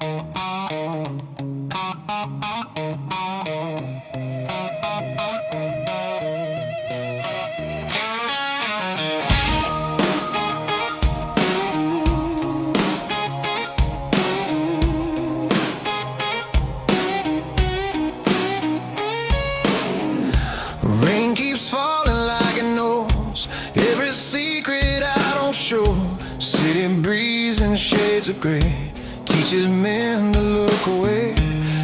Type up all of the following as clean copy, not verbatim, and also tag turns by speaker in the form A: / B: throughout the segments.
A: Rain keeps falling like it knows every secret I don't show. City breeze in shades of gray teaches men to look away.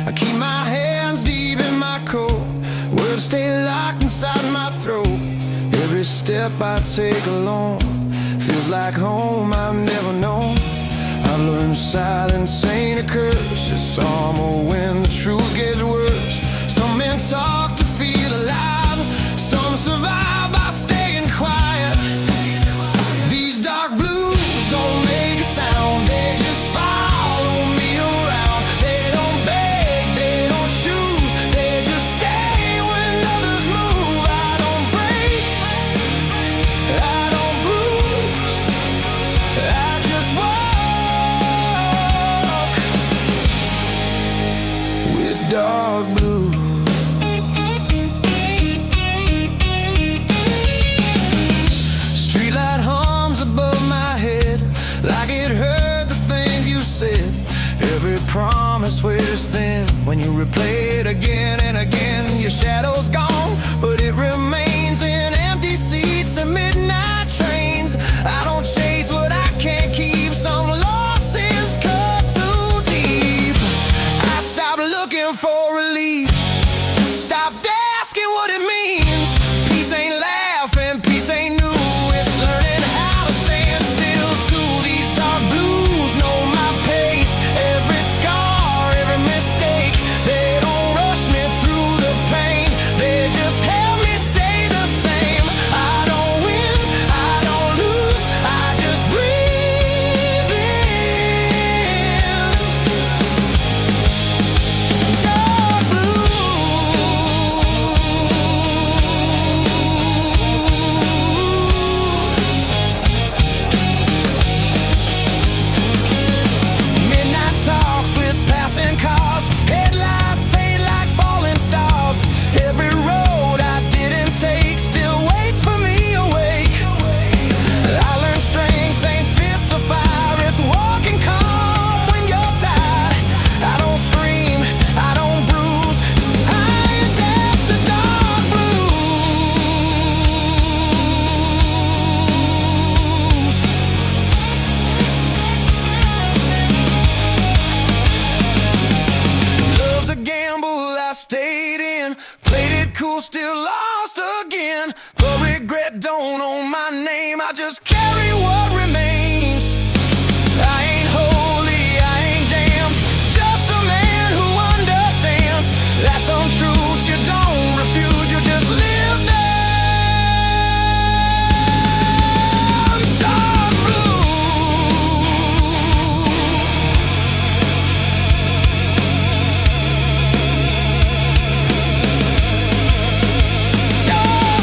A: I keep my hands deep in my coat, words stay locked inside my throat. Every step I take alone feels like home I've never known. I've learned silence ain't a curse, it's armor when the truth gets worse. Some men talk to feel alive, some survive by staying quiet. These dark blues don't make a sound, they just follow me around. They don't beg, they don't choose, they just stay when others move. I don't break, I don't bruise, I just walk with dark blue. Streetlight hums above my head like it heard the things you said. Every promise wears thin when you replay it again and again. Your shadow's gone, but it remains in empty seats and midnight trains. I don't chase what I can't keep, some losses cut too deep. I stopped looking for relief, stopped asking what it means. Peace ain't laughing, peace ain't new, it's learning how to stand still to these dark blues. Know my pace, every scar, every mistake. They don't rush me through the pain, they just help me stay the same. I don't win, I don't lose, I just breathe in. Dark blues. Midnight talks with passing cars, headlights fade like falling stars. Every road I didn't take still waits for me awake. I learned strength ain't fists of fire, it's walking calm when you're tired. I don't scream, I don't bruise, I adapt to dark blues. Love's a gamble I stayed in, played it cool, still lost again. But regret don't own my name, I just carry what remains. I ain't holy, I ain't damned, just a man who understands that some truths you don't refuse, you just live them. Dark blues. Dark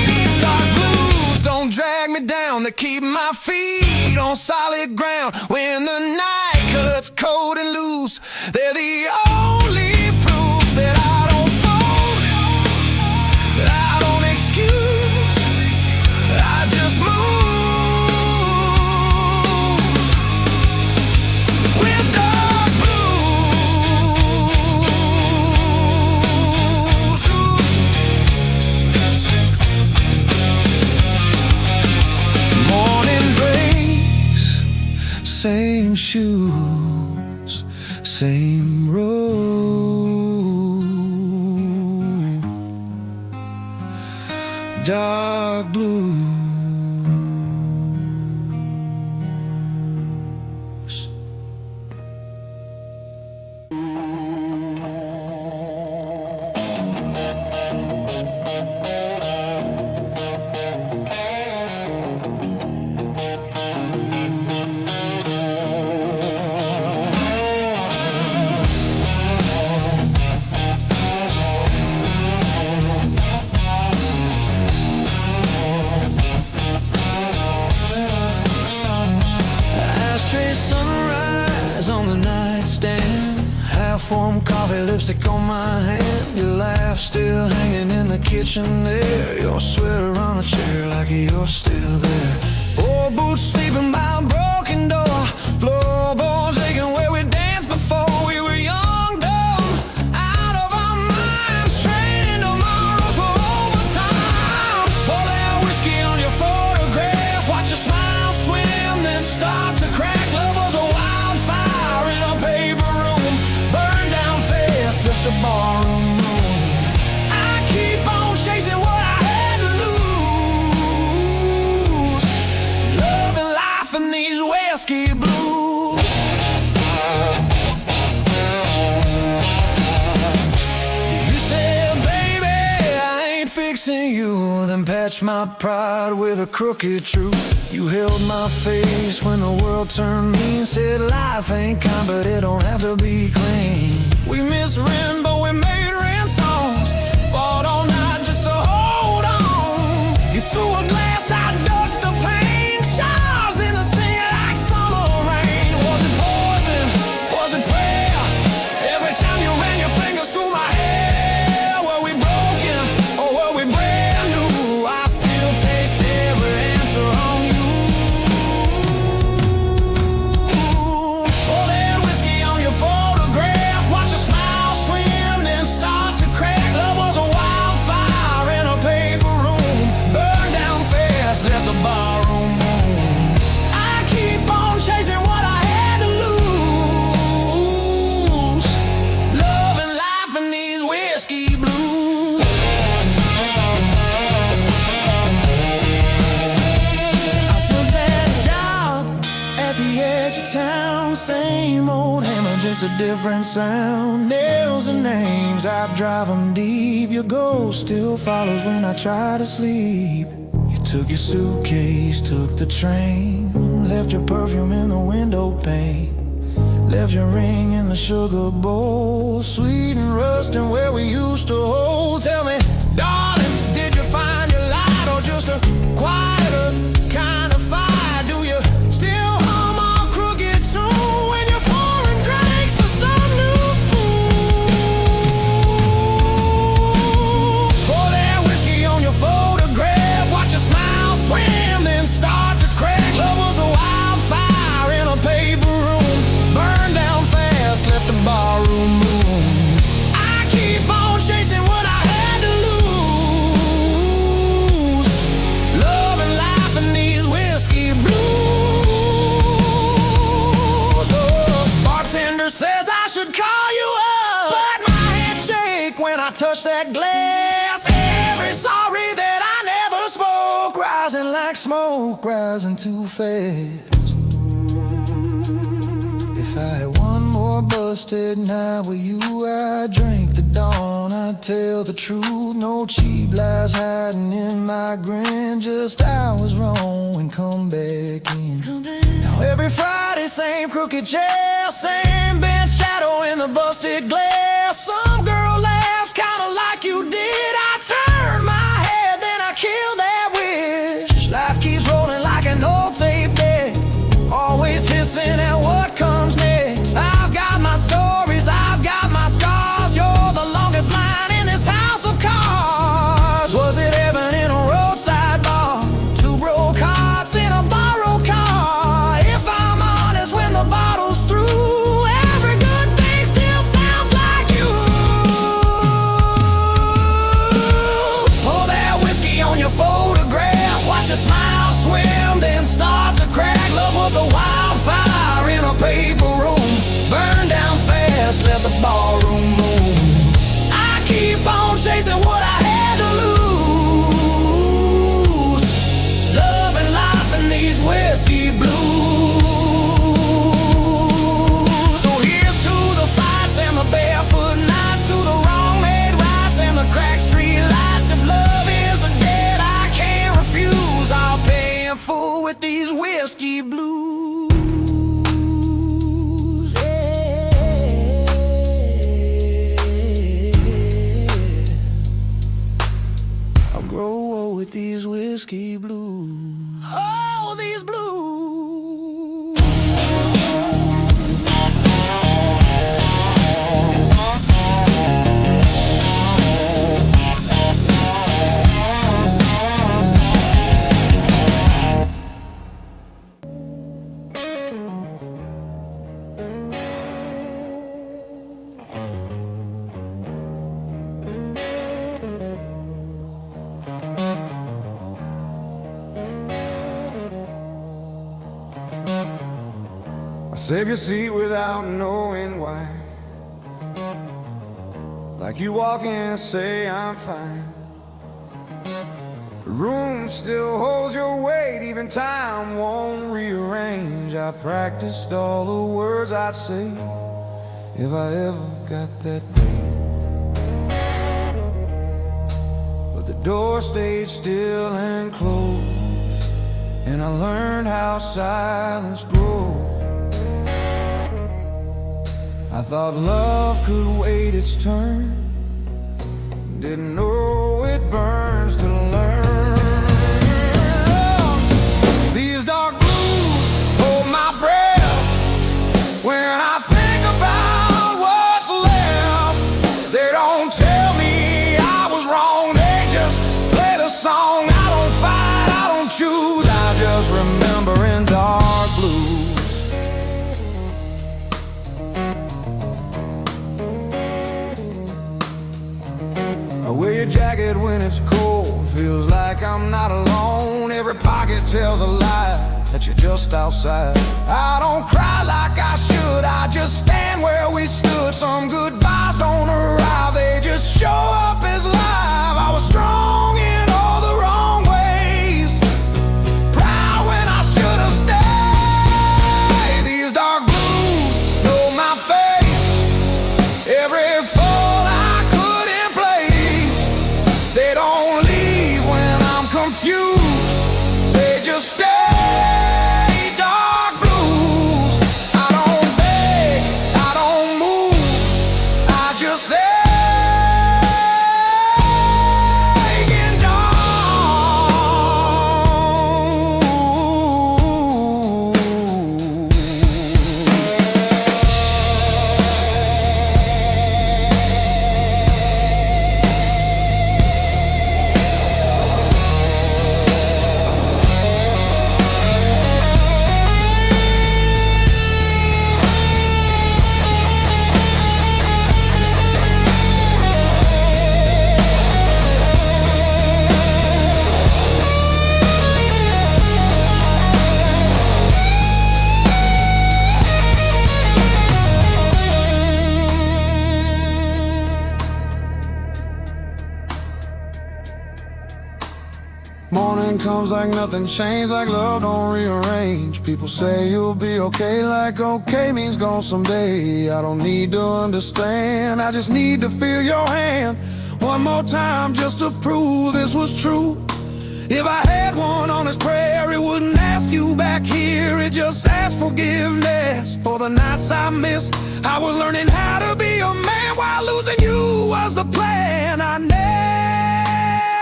A: These dark blues don't drag me down, they keep my feet on solid ground. When the night cuts cold and loose, they're the only proof that I don't fold, I don't excuse, I just move with dark blues. Morning breaks, same shoes, same road. Dark blue. warm coffee, lipstick on my hand. Your laugh still hanging in the kitchen there. Your sweater on a chair like you're still there. Old boots sleeping by a broken door. Floorboards aching where we danced before we were young, dumb, out of our minds, trading tomorrows for overtime. Pour that whiskey on your photograph, watch your smile swim, then start to crack. Love was a wildfire in a paper room, burned down fast, left the barroom room. I keep on chasing what I had to lose, love and life and these whiskey blues. You said, baby, I ain't fixing you, then patched my pride with a crooked truth. You held my face when the world turned mean, said life ain't kind, but it don't have to be clean. We misread, but we made rent songs, fought all night just to hold on. You threw a glass, I ducked the pain, showers in the sink like summer rain. Was it poison? Was it prayer? Every time you ran your fingers through my hair. Were we broken or were we brand new? I still taste every answer on you. Pour that whiskey on your photograph, watch your smile swim, then start to crack. Love was a wildfire in a paper room, burned down fast, left the barroom room. I keep on chasing what I had to lose, love and life and these whiskey blues. I took that job at the edge of town, same old hammer, just a different sound. Nails and names, I drive them deep. Your ghost still follows when I try to sleep. You took your suitcase, took the train, left your perfume in the window pane, left your ring in the sugar bowl, sweet and rusting where we used to hold. Tell me, darling, did you find your light or just a quieter kind of fire? Do you still hum our crooked tune when you're pouring drinks for some new fool? Pour that whiskey on your photograph, watch your smile swim, then start to crack. Love was a wildfire in a paper room, burned down fast, left the barroom room. I keep on chasing what I had to lose, love and life and these whiskey blues. Oh, bartender says I should call you up, but my head shake when I touch that glass. Every sorry that I never spoke, rising like smoke, rising too fast. If I had one more busted night with you, I'd drink the dawn, I'd tell the truth. No cheap lies hiding in my grin, just I was wrong and come back in. Now every Friday, same crooked chair, same bench shadow in the busted glass. Some girl laughs kinda like you did. I turn my head, then I kill that wish. Life keeps rolling like an old tape deck, always hissing at what comes next. I've got my stories, I've got my scars. You're the longest line in this house of cards. Was it heaven in a roadside bar? Two broke hearts in a borrowed car. If I'm honest, when the bottle's through, every good thing still sounds like you. Pour that whiskey on your photograph, watch your smile swim, then start to crack. Love was a wildfire in a paper room, burned down fast, left the barroom room. I keep on chasing what I had to lose, love and life and these whiskey blues. So here's to the fights and the barefoot nights, to the wrong made rights and the cracked street lights. If love is a debt I can't refuse, I'll pay in full with these whiskey blues. Yeah. I'll grow old with these whiskey blues. Oh, these blues. Save your seat without knowing why. Like you walk in and say I'm fine. The room still holds your weight, even time won't rearrange. I practiced all the words I'd say if I ever got that day. But the door stayed still and closed, and I learned how silence grows. I thought love could wait its turn, didn't know it burns to learn. These dark blues hold my breath when I think about what's left. They don't tell me I was wrong, they just play the song. I don't fight, I don't choose, I just remember in dark blues. I wear your jacket when it's cold, feels like I'm not alone. Every pocket tells a lie that you're just outside. I don't cry like I should, I just stand where we stood. Some goodbyes don't arrive, they just show up as live. I was strong in all the wrong ways, proud when I should have stayed. These dark blues know my face, every fault I could in place. They don't leave when I'm confused, they just stay. Dark blues, I don't beg, I don't move, I just say morning comes like nothing changed, like love don't rearrange. People say you'll be okay, like okay means gone someday. I don't need to understand, I just need to feel your hand one more time just to prove this was true. If I had one on this prayer, it wouldn't ask you back here, it just asked forgiveness for the nights I missed. I was learning how to be a man while losing you was the plan I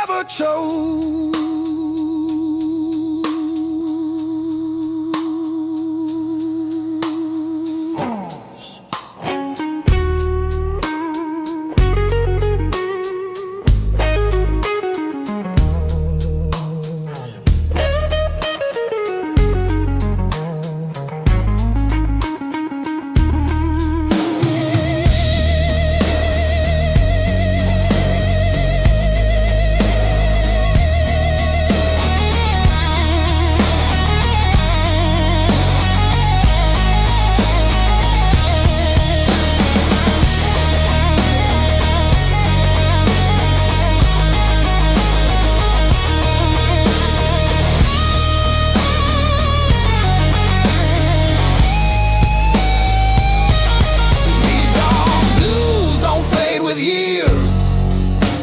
A: never chose.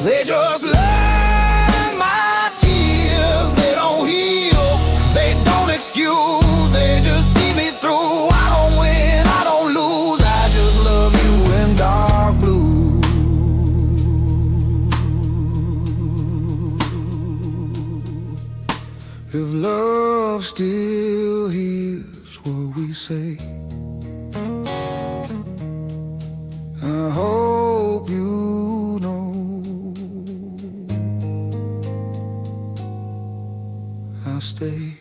A: They just learn my tears. They don't heal, they don't excuse, they just see me through. I don't win, I don't lose, I just love you in dark blue. If love still hears what we say, I hope you know I'll stay.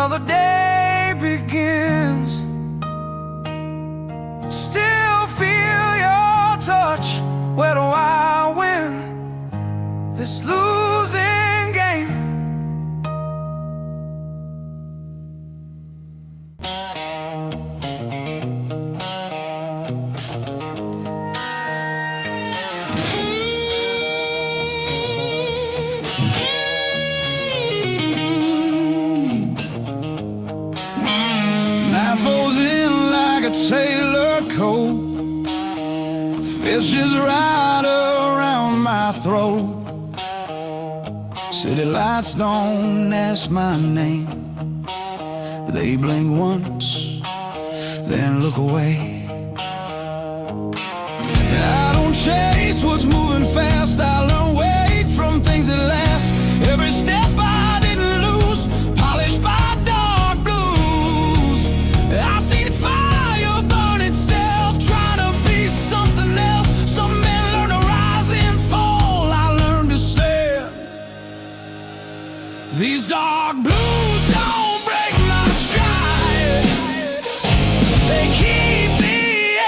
A: another day begins. Still feel your touch. Where do I win this losing game? Knife goes in like a sailor coat, fist just right around my throat. City lights don't ask my name. They blink once, then look away. I don't chase what's moving fast. I learn wait from things that last. Every step I didn't lose, polished by dark blues. I see the fire burn itself, trying to be something else. Some men learn to rise and fall. I learned to stand. These dark blues don't break my stride. They keep the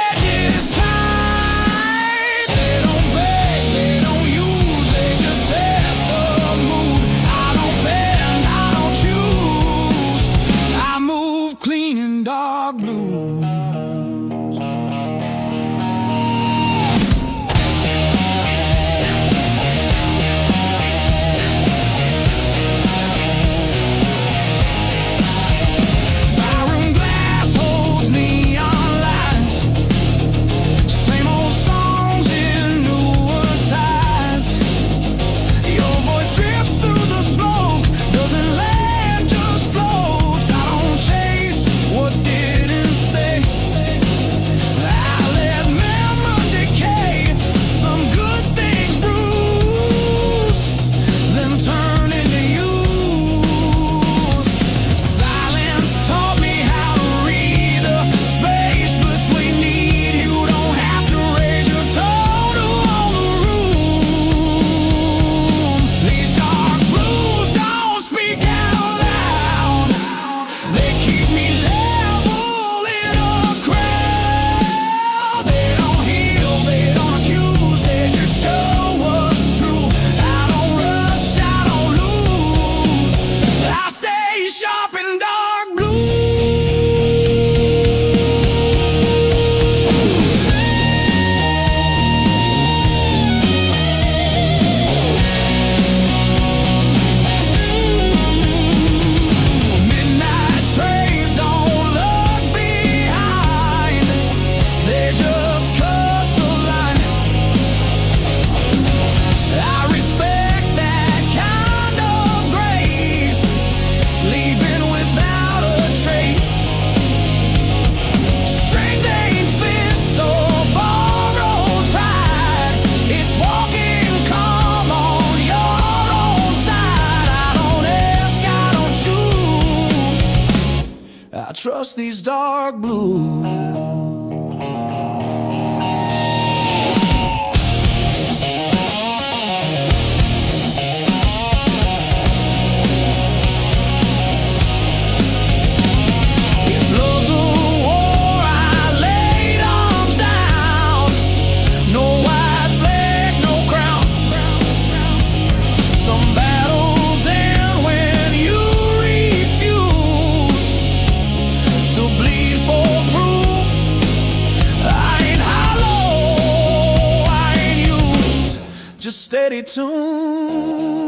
A: edges tight. They don't beg, they don't use, they just set the mood. I don't bend, I don't choose. I move clean in dark blues. Byron glass holds neon lights. Same old songs in newer ties. Your voice drifts through the smoke, doesn't land, just floats. I don't chase what didn't stay. I let memory decay. Some good things bruise, then turn into use. Silence taught me how to read the space between need. You don't have to raise your tone to hold the room. These dark blues don't speak out loud. They keep me level in a crowd. They don't heal, they don't accuse, they just show what's true. I don't rush, I don't lose. I stay sharp in dark blues. Midnight trains don't look behind, they just cut the line. I respect that kind of grace, leaving without a trace. Strength ain't fists or borrowed pride. It's walking calm on your own side. I don't ask, I don't choose. I trust these dark blues. If love's a war, I laid arms down. No white flag, no crown. Some battles end when you refuse to bleed for proof. I ain't hollow, I ain't used, just steady tune.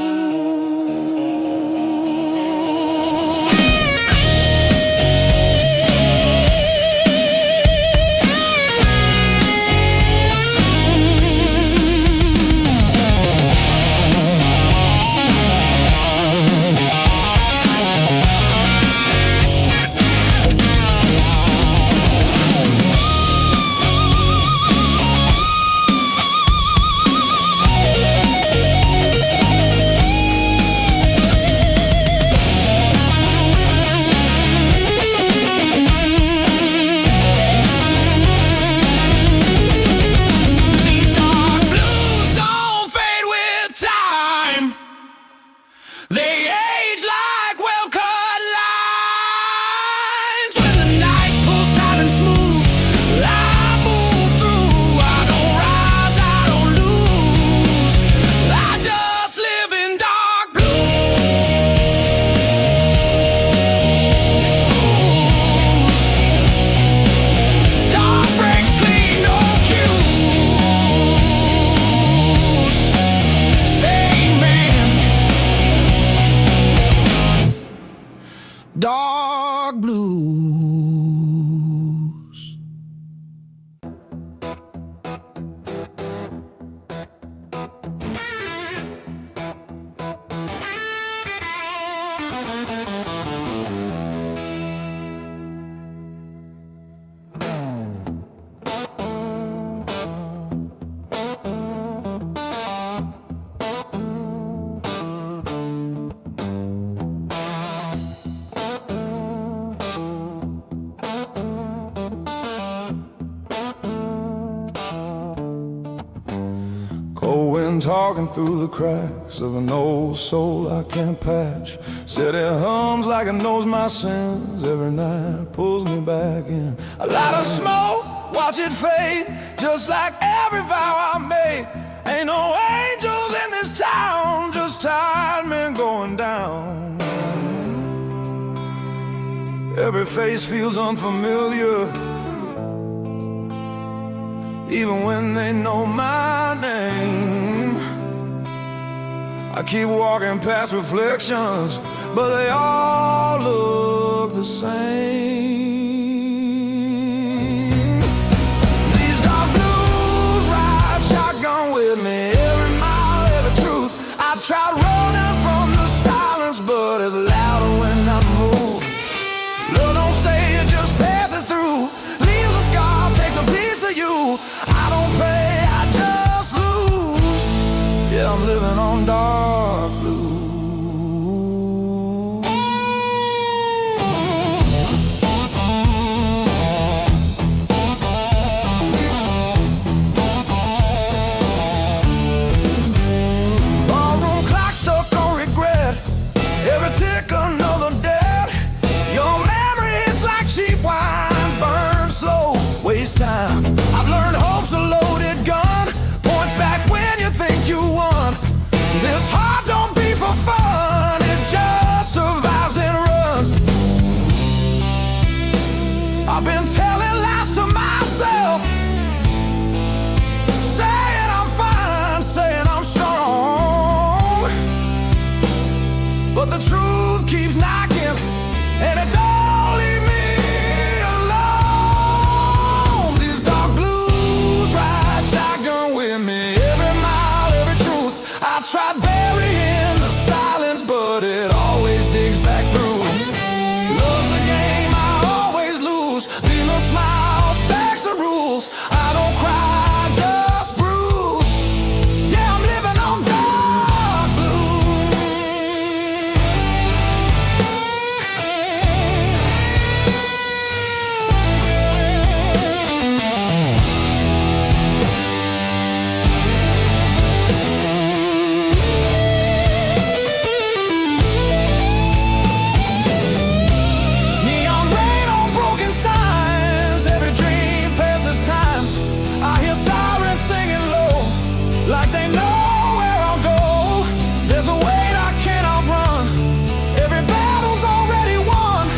A: dark blues. Cold wind talking through the cracks of an old soul I can't patch. Said it hums like it knows my sins every night, pulls me back in. A lot of smoke, watch it fade, just like every vow I made. Ain't no angels in this town, just tired men going down. Every face feels unfamiliar, even when they know my name. I keep walking past reflections, but they all look the same. These dark blues ride shotgun with me, every mile, every truth. I tried running from the silence, but it's louder when I move. Love don't stay, it just passes through, leaves a scar, takes a piece of you. I don't pay, I just lose. Yeah, I'm living on dark blue. Ballroom clock stuck on regret, every tick another dead. Your memory, it's like cheap wine, burn slow, waste time. I've learned hope's a loaded gun, points back when you think you won. This heart don't beat for fun, it just survives and runs. I've been telling lies to myself, saying I'm fine, saying I'm strong. But the truth keeps knocking, and it don't leave me alone. These dark blues ride shotgun with me, every mile, every truth. I tried burying the silence, but it always digs back through. Love's a game I always lose, leave no smile, stacks of rules. I don't cry, just bruise. Yeah, I'm living on dark blue. Neon rain on broken signs, every dream passes time. I hear sirens singing low, like they know where I'll go. There's a weight I can't outrun, every battle's already won.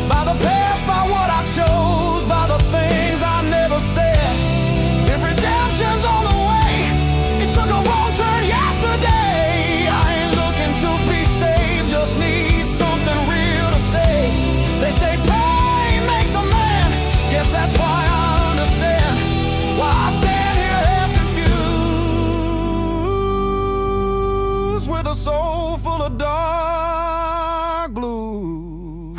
A: By the past, by what I chose, by the things I never said. If redemption's on the way, it took a wrong turn yesterday. I ain't looking to be saved, just need something real to stay. They say pain makes a man, guess that's why I understand why I stand here half confused, with a soul full of dark blue.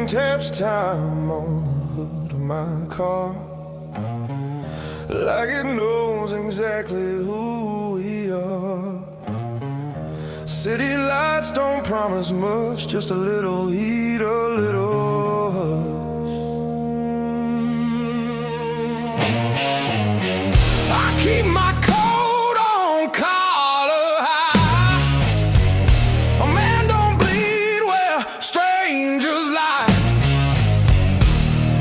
A: taps time on the hood of my car, like it knows exactly who we are. City lights don't promise much, just a little heat, a little hush. I keep my coat on collar high. A man don't bleed where strangers lie.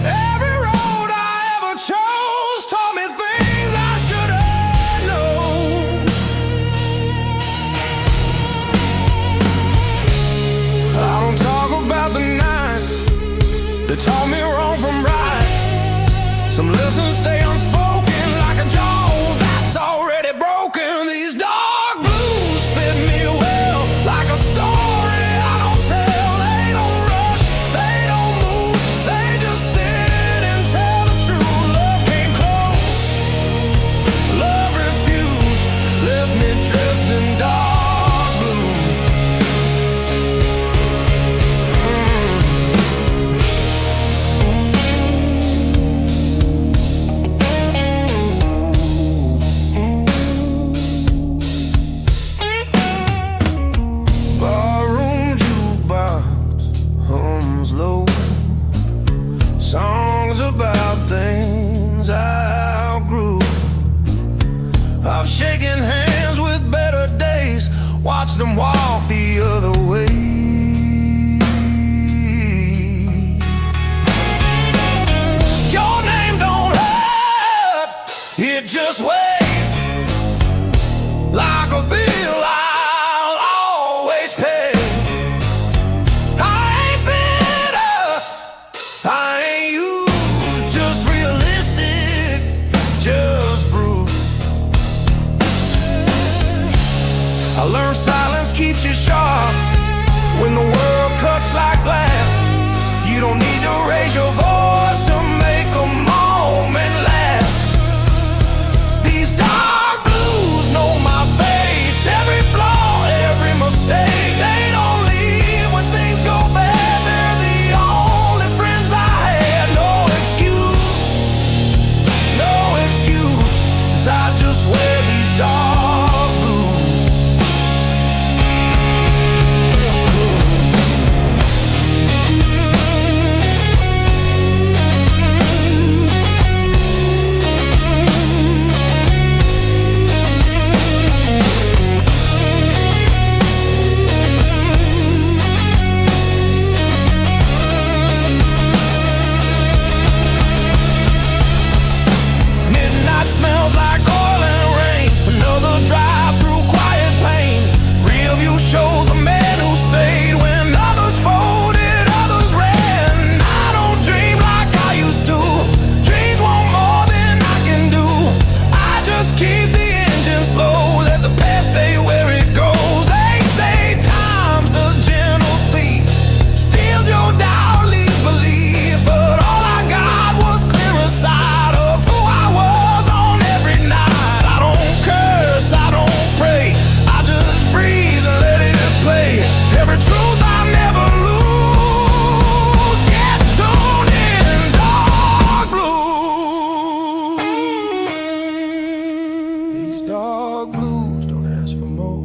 A: Every road I ever chose taught me things I should have known. I don't talk about the nights that taught me wrong from right. Some lessons stay unspoken like a jaw that's already broken. These dark blues fit me well, like a story I don't tell. They don't rush, they don't move, they just sit and tell the truth. Love came close, love refused, left me dressed in dark blue. Barroom jukebox hums low, songs about things I outgrew. I've shaken hands with better days, watched them walk the other way. Your name don't hurt, it just weighs like a bill I'll always pay. I ain't bitter, I ain't used, just realistic, just bruised. I learned silence keeps you sharp when the world cuts like glass. You don't need to raise your voice to make a moment last. These dark blues know my face, every flaw, every mistake. They don't leave when things go bad. They're the only friends I had. No excuse, no excuse, 'cause I just wear these dark blues. Midnight smells like oil and rain. Another drive through quiet pain. Real view shows a man who stayed when others folded, others ran. I don't dream like I used to. Dreams want more than I can do. I just keep the engine slow, let the past stay where it goes. They say time's a gentle thief, steals your doubt, leaves belief. But all I got was clearer side of who I was on every night. I don't curse, I don't pray, I just breathe and let it play. Every truth I never lose gets tuned in dark blues. These dark blues don't ask for more.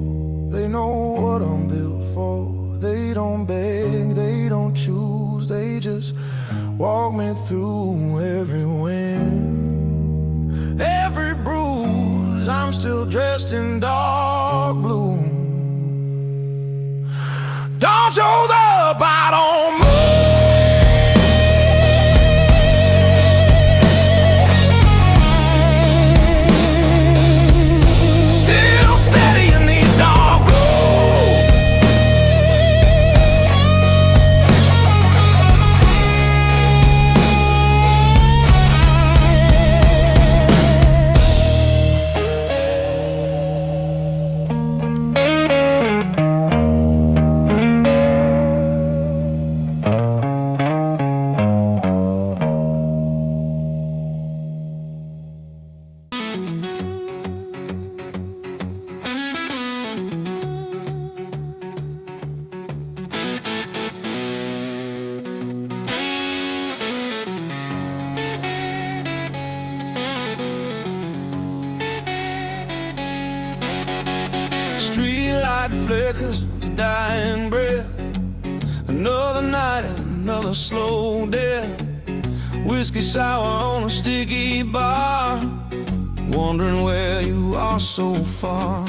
A: They know what I'm built for. They don't beg, they don't choose. They just walk me through every wind, every bruise. I'm still dressed in dark blue. Dawn shows up, I don't move. Still steady in these dark blues. light flickers, dying breath. Another night, another slow death. Whiskey sour on a sticky bar, wondering where you are so far.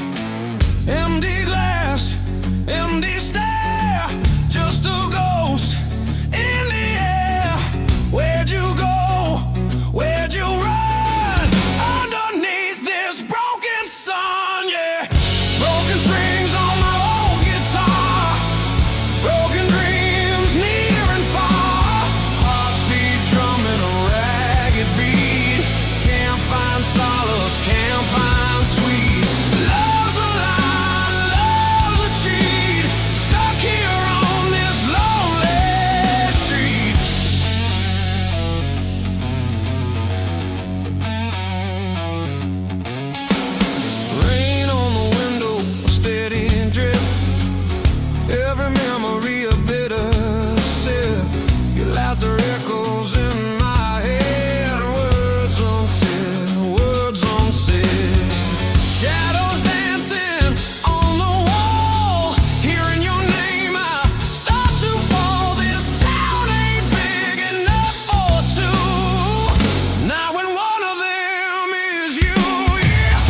A: Empty glass, empty stare, just a ghost in the air. Where'd you go? Where'd you run? Underneath this broken sun, yeah. Broken strings on my old guitar, broken dreams near and far. Heartbeat drumming a ragged beat. Can't find solace, can't find sweet. Love's a lie, love's a cheat. Stuck here on this lonely street. Rain on the window, a steady drip. Every memory a bitter sip. Your laughter echoes in my head. Words unsaid, words unsaid. Shadows dancing on the wall. Hearing your name, I start to fall. This town ain't big enough for two. Now when one of them is you, yeah.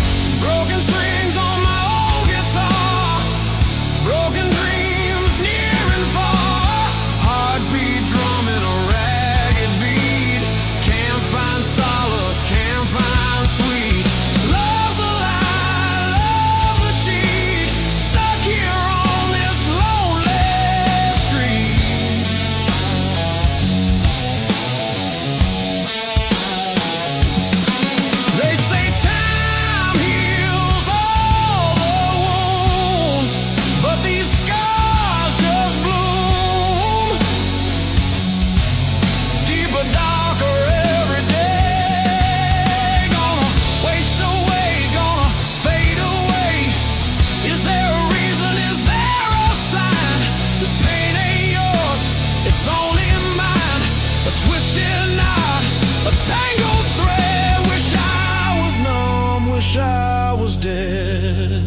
A: Broken strings on my old guitar, broken dreams near and far. Heartbeat drumming a ragged beat. Can't find solace, can't find sweet. Love's a lie, love's a cheat. Stuck here on this lonely street. They say time heals all the wounds, but these scars just bloom deeper, darker every day. Gonna waste away, gonna fade away. Is there a reason? Is there a sign? This pain ain't yours, it's only mine. A twisted knot, a tangled thread. Wish I was numb, wish I was dead.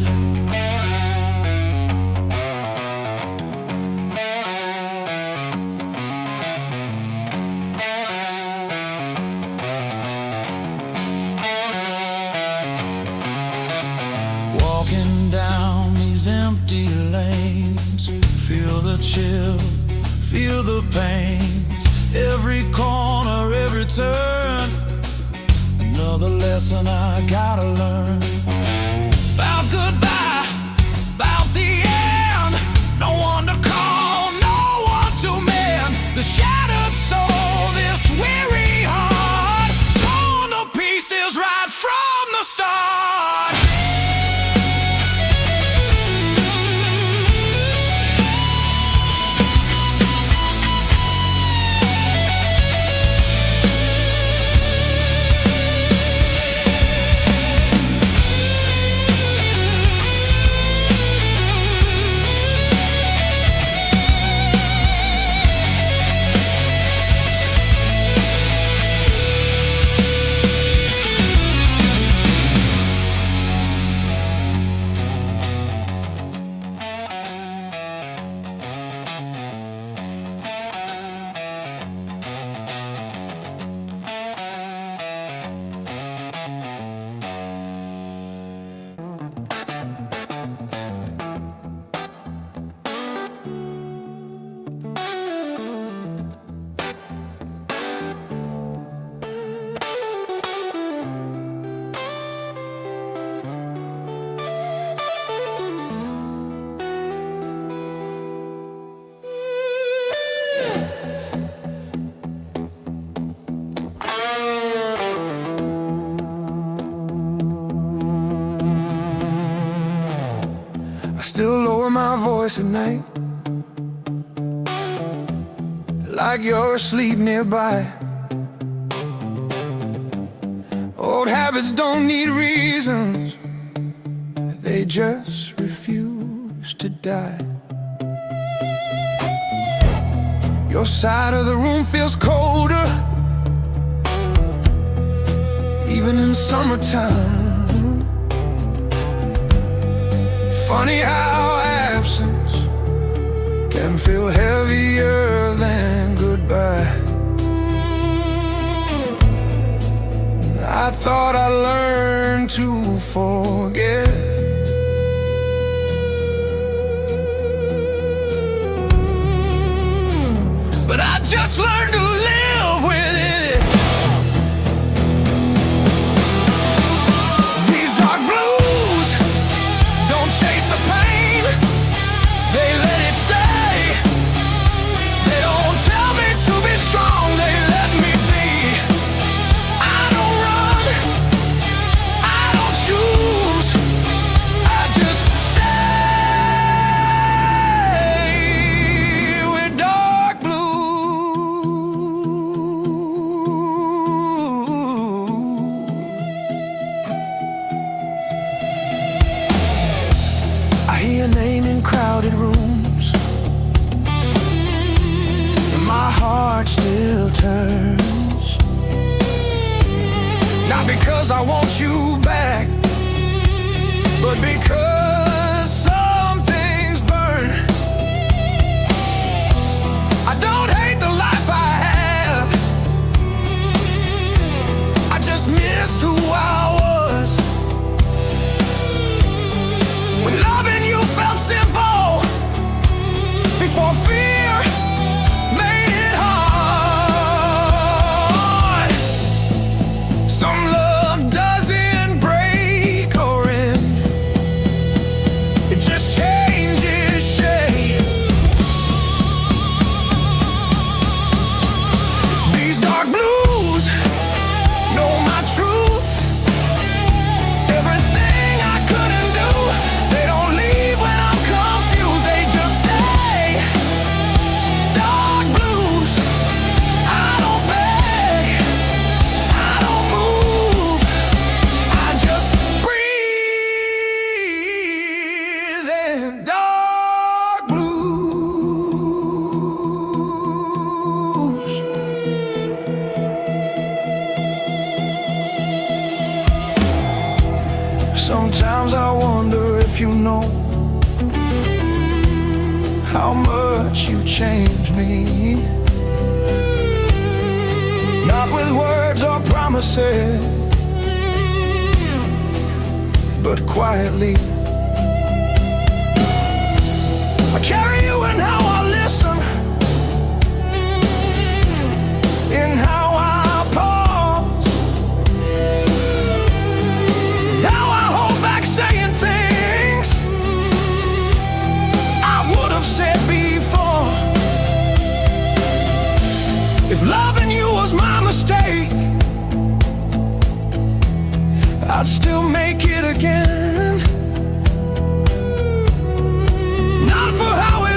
A: Walking down these empty lanes, feel the chill, feel the pain. Every corner, every turn, another lesson I gotta learn. About goodbye, about the end. No one to call, no one to mend. The shattered soul, this weary heart, torn to pieces right from the start. Still lower my voice at night, like you're asleep nearby. Old habits don't need reasons, they just refuse to die. Your side of the room feels colder, even in summertime. Funny how can feel heavier than goodbye. I thought I learned to forget, but I just learned to live with it. These dark blues don't chase the pain, they let it stay. They don't tell me to be strong, they let me be. I don't run, I don't choose, I just stay with dark blue. I hear your name in crowded rooms, and my heart still turns. Not because I want you back, but because some things burn. I don't hate the life I have, I just miss who I was. When loving you felt simple, before fear made it hard. Some love doesn't break or end, it just changes shape. These dark blues know my truth. Everything I couldn't do, they don't leave when I'm confused, they just stay. Dark blues, I don't beg, I don't move, I just breathe in dark blues. Sometimes I wonder if you know how much you changed me. Not with words or promises, but quietly. I carry you in how I listen, in how I pause. Now I hold back saying things I would have said before. If loving you was my mistake, I'd still make it again. Not for how it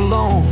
A: alone.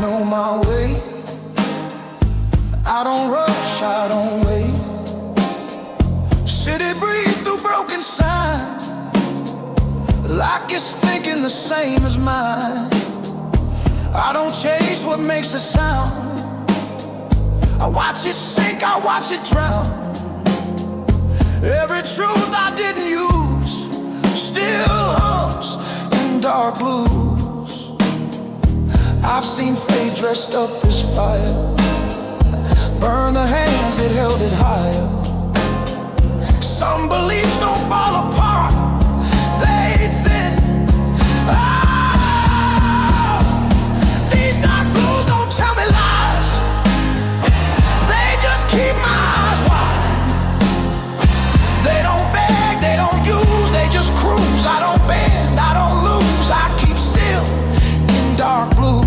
A: Know my way. I don't rush, I don't wait. City breathe through broken signs, like it's thinking the same as mine. I don't chase what makes a sound. I watch it sink, I watch it drown. Every truth I didn't use still hums in dark blues. I've seen fate dressed up as fire, burn the hands that held it higher. Some beliefs don't fall apart, they thin. Oh, these dark blues don't tell me lies, they just keep my eyes wide. They don't beg, they don't use, they just cruise. I don't bend, I don't lose, I keep still in dark blue.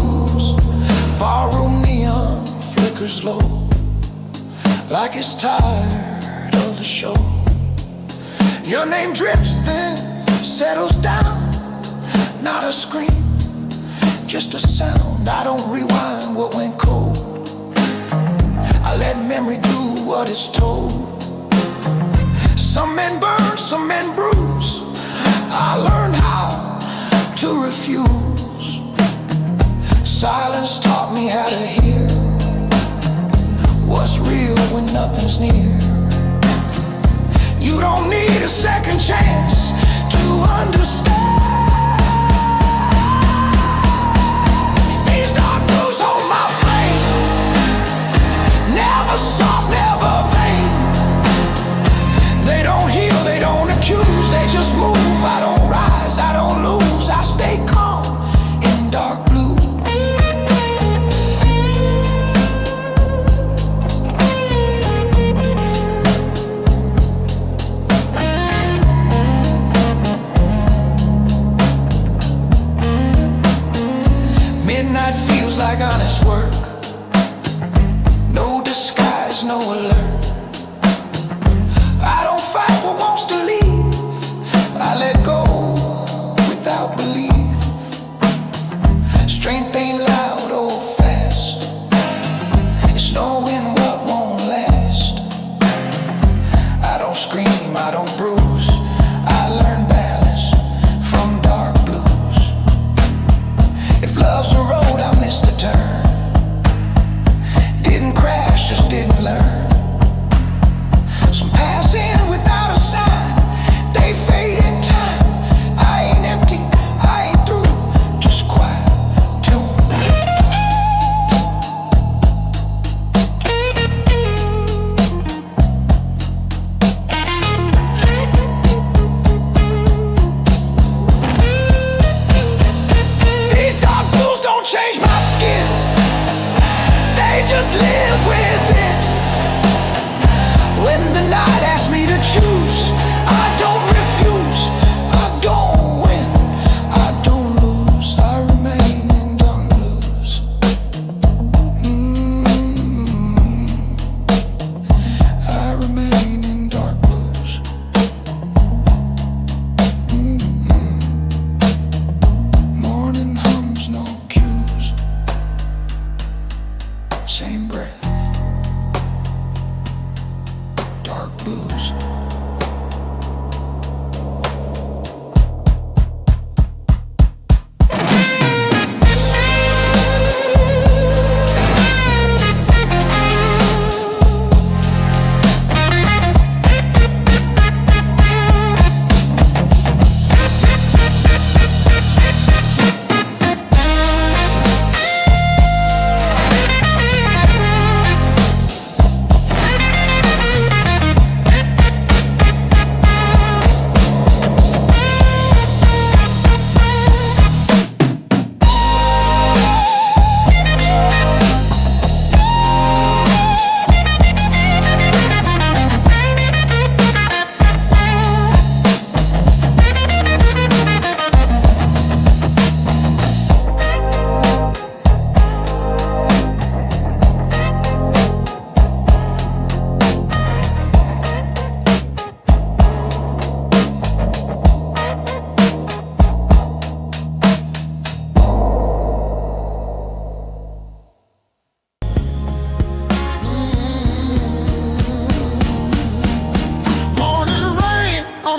A: Barroom neon flickers low, like it's tired of the show. Your name drifts, then settles down. Not a scream, just a sound. I don't rewind what went cold, I let memory do what it's told. Some men burn, some men bruise. I learned how to refuse. Silence taught me how to hear what's real when nothing's near. You don't need a second chance to understand. These dark blues hold my flame, never soft, never vain. They don't heal, they don't accuse, they just move. I don't rise, I don't lose, I stay calm in dark blue. Midnight feels like honest work, no disguise, no alert. I don't fight what wants to leave, I let go without belief. Strength ain't loud or fast, it's knowing what won't last. I don't scream, I don't bruise, I learn balance from dark blues. If love's a road, I missed the turn. Didn't crash, just didn't learn. Some pass in without a sign, they fade in time. I ain't empty, I ain't through, just quiet tune.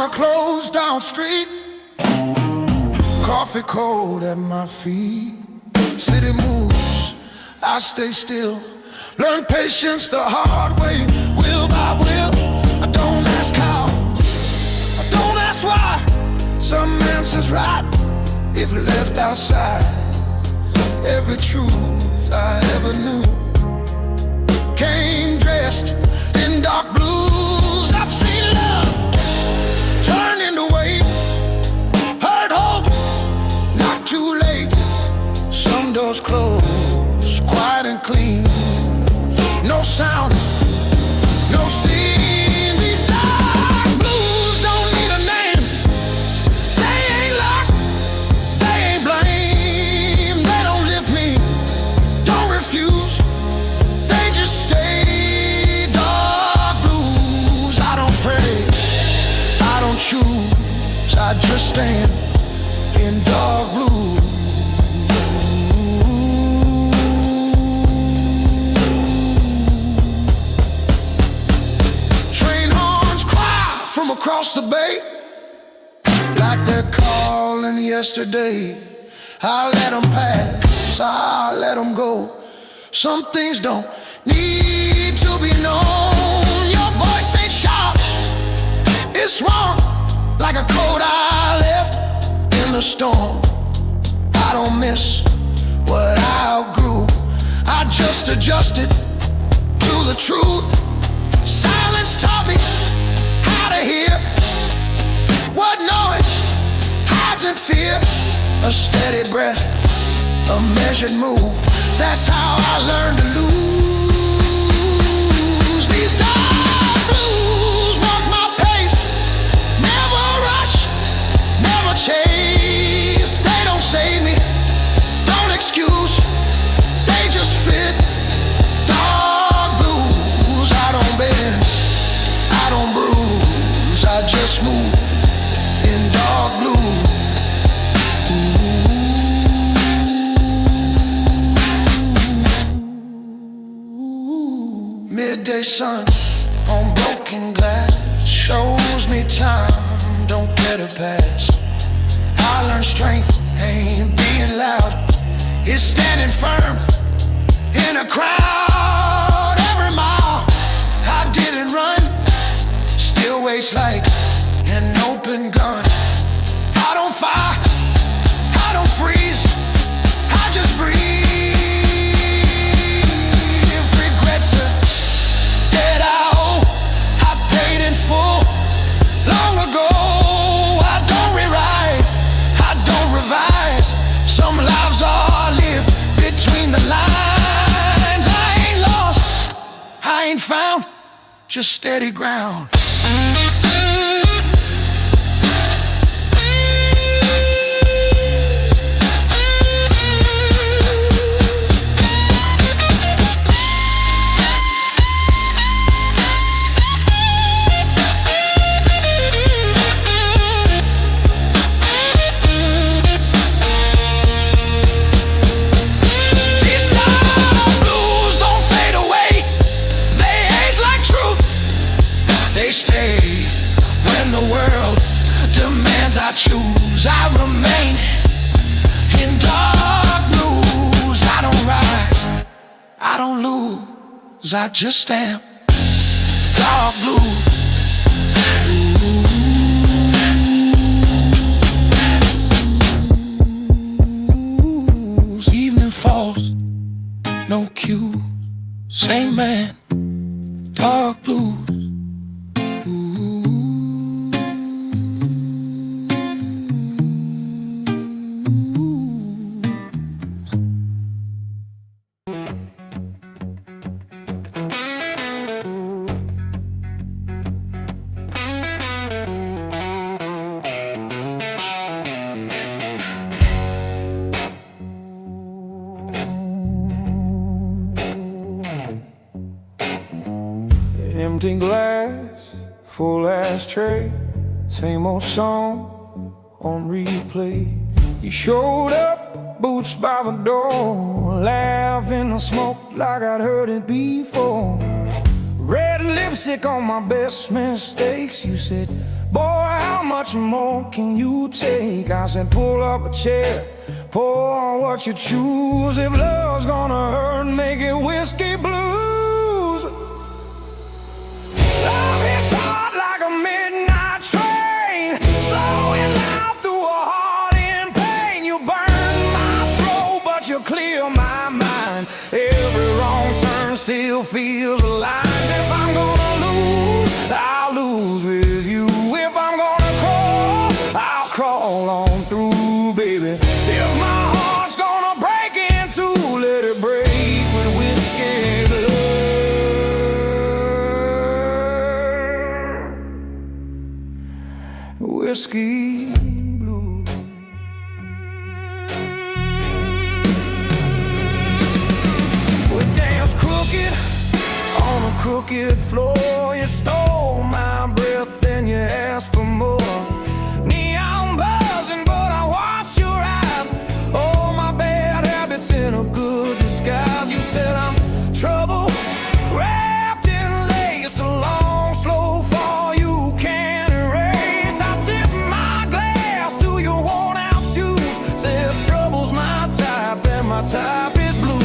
A: a closed down street, coffee cold at my feet. City moves, I stay still. Learn patience the hard way, will by will. I don't ask how, I don't ask why. Some answers right if left outside. Every truth I ever knew came dressed in dark blues. I've seen love turn into weight, heard hope not too late. Some doors close, quiet and clean, no sound, no scene. These dark blues don't need a name. They ain't locked, they ain't blame. They don't lift me, don't refuse, they just stay. Dark blues, I don't pray, I don't choose, I just stand in dark blue. Train horns cry from across the bay, like they're calling yesterday. I let them pass, I let them go. Some things don't need to be known. Your voice ain't sharp, it's warm, like a coat I left in the storm. I don't miss what I outgrew, I just adjusted to the truth. Silence taught me how to hear what noise hides in fear. A steady breath, a measured move, that's how I learned to lose. These dark blues walk my pace, never rush, never chase. They don't save me, don't excuse, they just fit. Dark blues, I don't bend, I don't bruise, I just move in dark blue. Midday sun on broken glass shows me time don't get a pass. I learned strength ain't being loud, it's standing firm in a crowd. Every mile I didn't run still waits like an open gun. I don't fire, I don't freeze, I just breathe. Regrets are dead, I owe, I paid in full long ago. I don't rewrite, I don't revise. Some lives are lived between the lines. I ain't lost, I ain't found, just steady ground. They stay when the world demands I choose. I remain in dark blues. I don't rise, I don't lose, I just am dark blue. Evening falls, no cue, same man, dark blues.
B: Empty glass, full ashtray, same old song on replay. You showed up, boots by the door, laughing and smoke like I'd heard it before. Red lipstick on my best mistakes. You said, Boy, how much more can you take? I said, pull up a chair, pour what you choose. If love's gonna hurt, make it whiskey blues. Love hits hard like a midnight train, slowing loud through a heart in pain. You burn my throat, but you clear my mind. Every wrong turn still feels alive. If I'm gonna lose, I'll lose with you. If I'm gonna crawl, I'll crawl on through, baby. If my heart's gonna break in two, let it break with whiskey blue. Whiskey blue. We dance crooked on a crooked floor. You stole my breath, then you asked for more. Neon buzzing, but I watched your eyes. Oh, my bad habits in a good disguise. You said I'm trouble wrapped in lace, a long, slow fall you can't erase. I tip my glass to your worn-out shoes. Said trouble's my type, and my type is blue.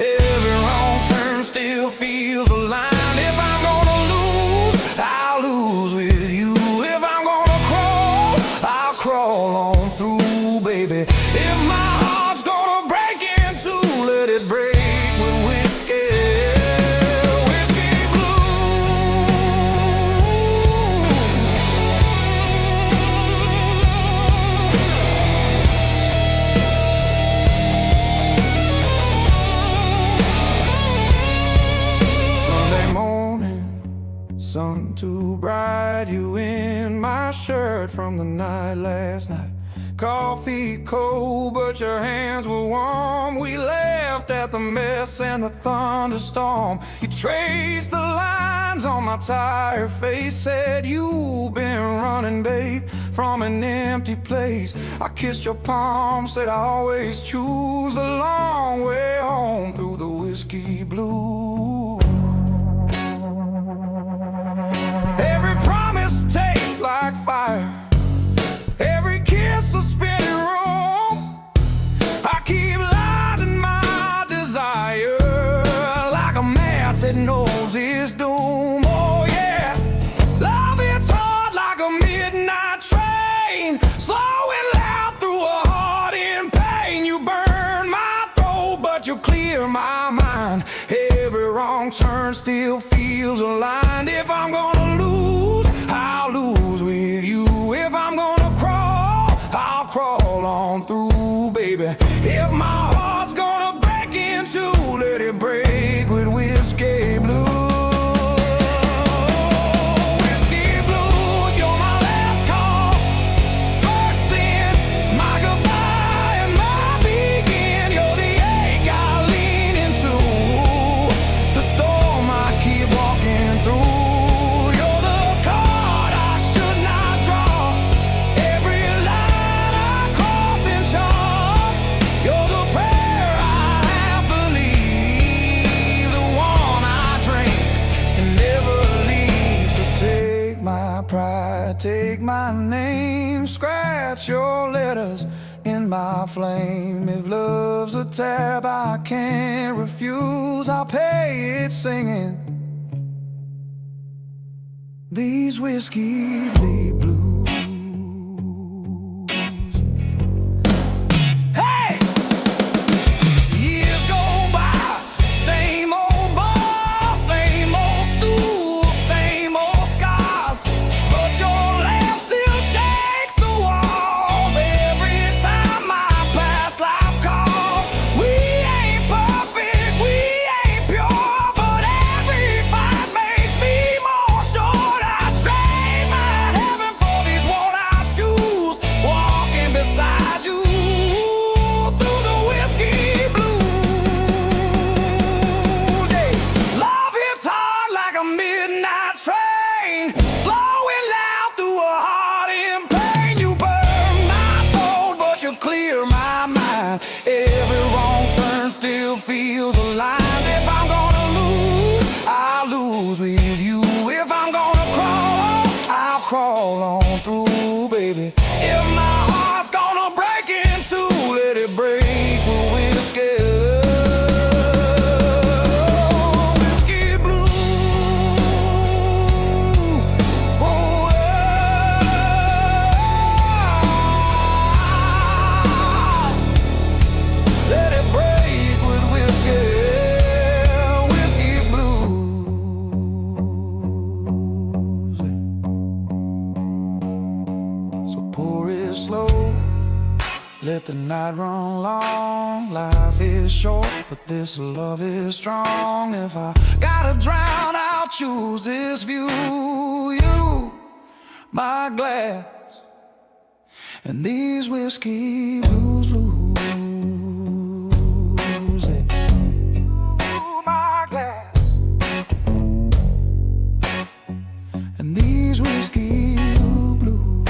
B: Every wrong turn still feels aligned. If I'm gonna lose, I'll lose with you. If I'm gonna crawl, I'll crawl on through, baby. If my heart's gonna break in two, let it break with whiskey. Whiskey sun too bright, you in my shirt from the night last night. Coffee cold, but your hands were warm. We laughed at the mess and the thunderstorm. You traced the lines on my tired face, said you've been running, babe, from an empty place. I kissed your palm, said I always choose the long way home through the whiskey blue. Every promise tastes like fire, every kiss a spinning room. I keep lighting my desire like a man that knows his doom. Oh yeah, love hits hard like a midnight train, slowing loud through a heart in pain. You burn my throat, but you clear my mind. Every wrong turn still feels aligned. If I'm gonna lose, I'll lose with you. If I'm gonna crawl, I'll crawl on through, baby. If my heart's gonna break in two, let it break with whiskey blue. Pride, take my name, scratch your letters in my flame. If love's a tab I can't refuse, I'll pay it singing these whiskey bleed blues. These feels alive. If I'm gonna lose, I'll lose with you. If I'm gonna crawl, I'll crawl on through, baby. If my heart's gonna break in two, let it break with whiskey. Whiskey blue. Oh, let it break with whiskey. Whiskey blues. So pour it slow, let the night run long. Life is short, but this love is strong. If I gotta drown, I'll choose this view. You, my glass, and these whiskey blues, blues. You, my glass, and these whiskey blues.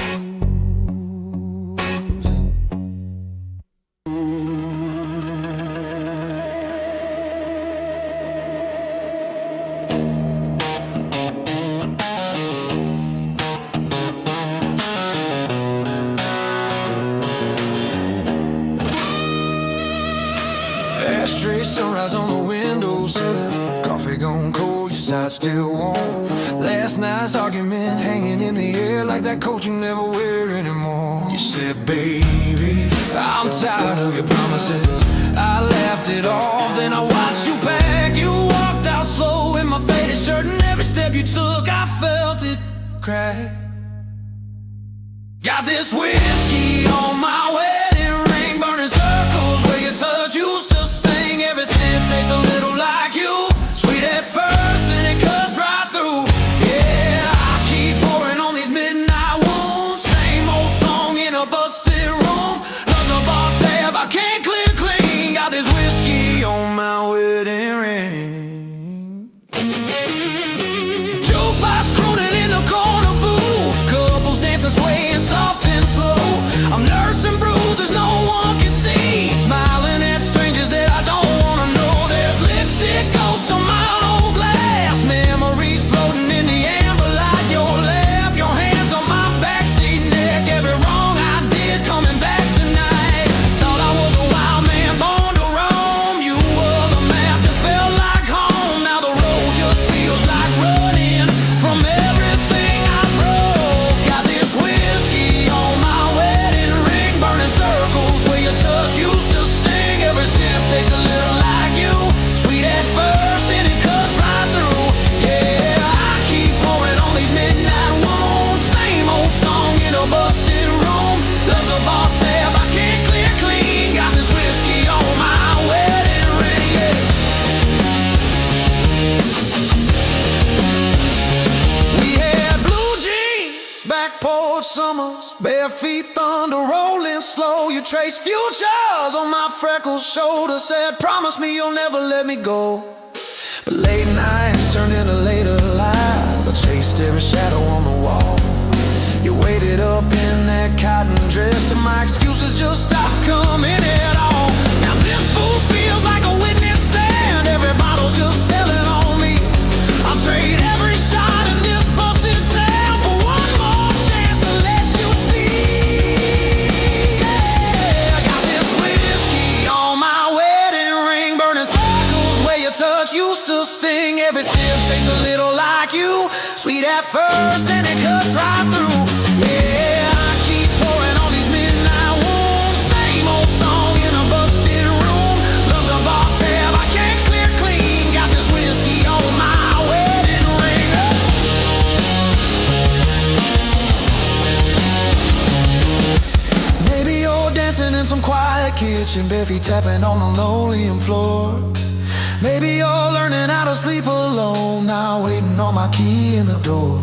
B: Ashtray, sunrise on the windowsill. Coffee gone cold, your side still warm. Last night's argument hanging in the air like that coat you never wear anymore. You said, baby, I'm tired of your promises. I laughed it off, then I watched you pack. You walked out slow in my faded shirt, and every step you took, I felt it crack. Got this whiskey on my wedding ring, burning circles where your touch used to sting. Every sip tastes a little like you, sweet at first, then it cuts right through. Yeah, I keep pouring on these midnight wounds. Same old song in a busted room. Love's a bar tab, I can't clear clean. Got this whiskey on my wedding ring. Jukebox crooning in the corner booth, couples dancing swaying soft and slow. I'm nursing bruises no one can see, smiling at strangers that I don't wanna know. There's lipstick ghosts on my old glass, memories floating in the amber light. Your laugh, your hands on my backseat neck, every wrong I did coming back tonight. Thought I was a wild man born to roam. You were the map that felt like home. Now the road just feels like running from everything I broke. Got this whiskey on my wedding ring, burning circles where your touch used to sting. Every sip tastes a little like you, sweet at first, then it cuts right through. Yeah, I keep pouring on these midnight wounds. Same old song in a busted room. Love's a bar tab, I can't clear clean. Got this whiskey on my wedding ring, yeah. We had blue jeans, back porch summers, bare feet, thunder rolling slow. You traced futures on my freckled shoulder, said promise me you'll never let me go. But late nights turned into later lies. I chased every shadow on the wall. You waited up in that cotton dress till my excuses just stopped coming at all. Now this fool feels like a witness stand. Every bottle's just telling on me. I'll trade every shot in this busted town for one more chance to let you see. Yeah, I got this whiskey on my wedding ring, burning circles where your touch used to sting. Every sip tastes a little like you, sweet at first, then it cuts right through. Yeah, I keep pouring on these midnight wounds. Same old song in a busted room. Love's a bar tab, I can't clear clean. Got this whiskey on my wedding ring. Maybe you're dancing in some quiet kitchen, bare feet tapping on the linoleum floor. Maybe you're learning how to sleep alone, now waiting on my key in the door.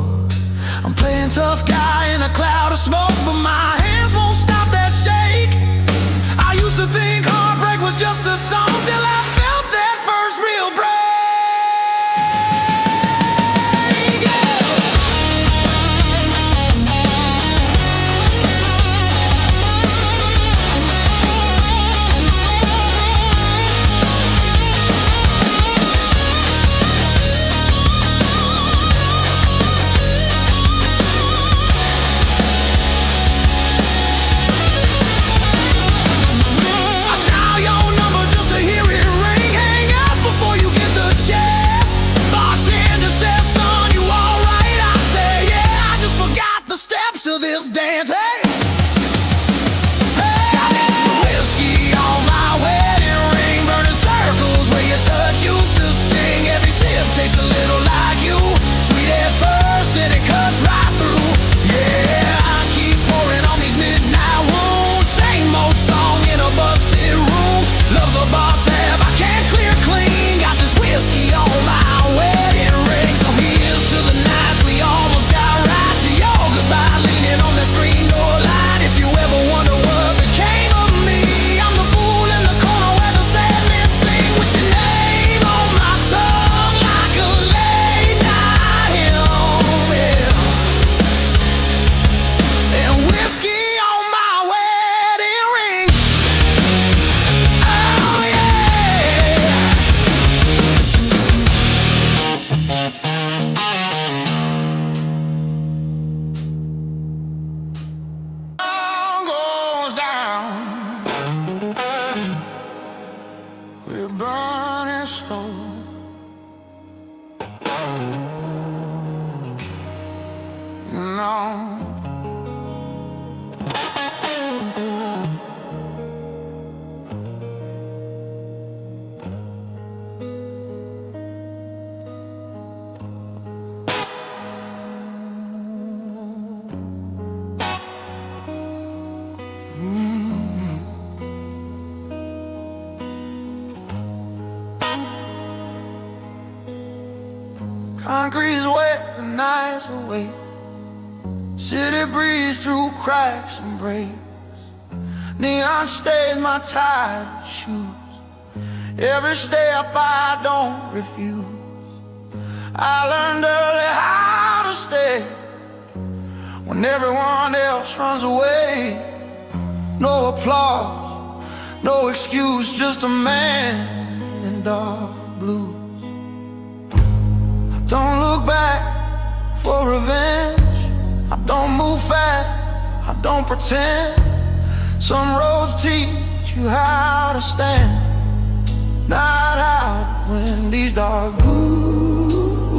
B: I'm playing tough guy in a cloud of smoke, but my hands won't stop that shake. I used to think heartbreak was just a song till I felt that first real break.
A: Concrete's wet, the nights away. City breeze through cracks and breaks. Neon stains my tired shoes. Every step I don't refuse. I learned early how to stay when everyone else runs away. No applause, no excuse, just a man in dark blues. I don't look back for revenge. I don't move fast, I don't pretend. Some roads teach you how to stand. Not out when these dark blues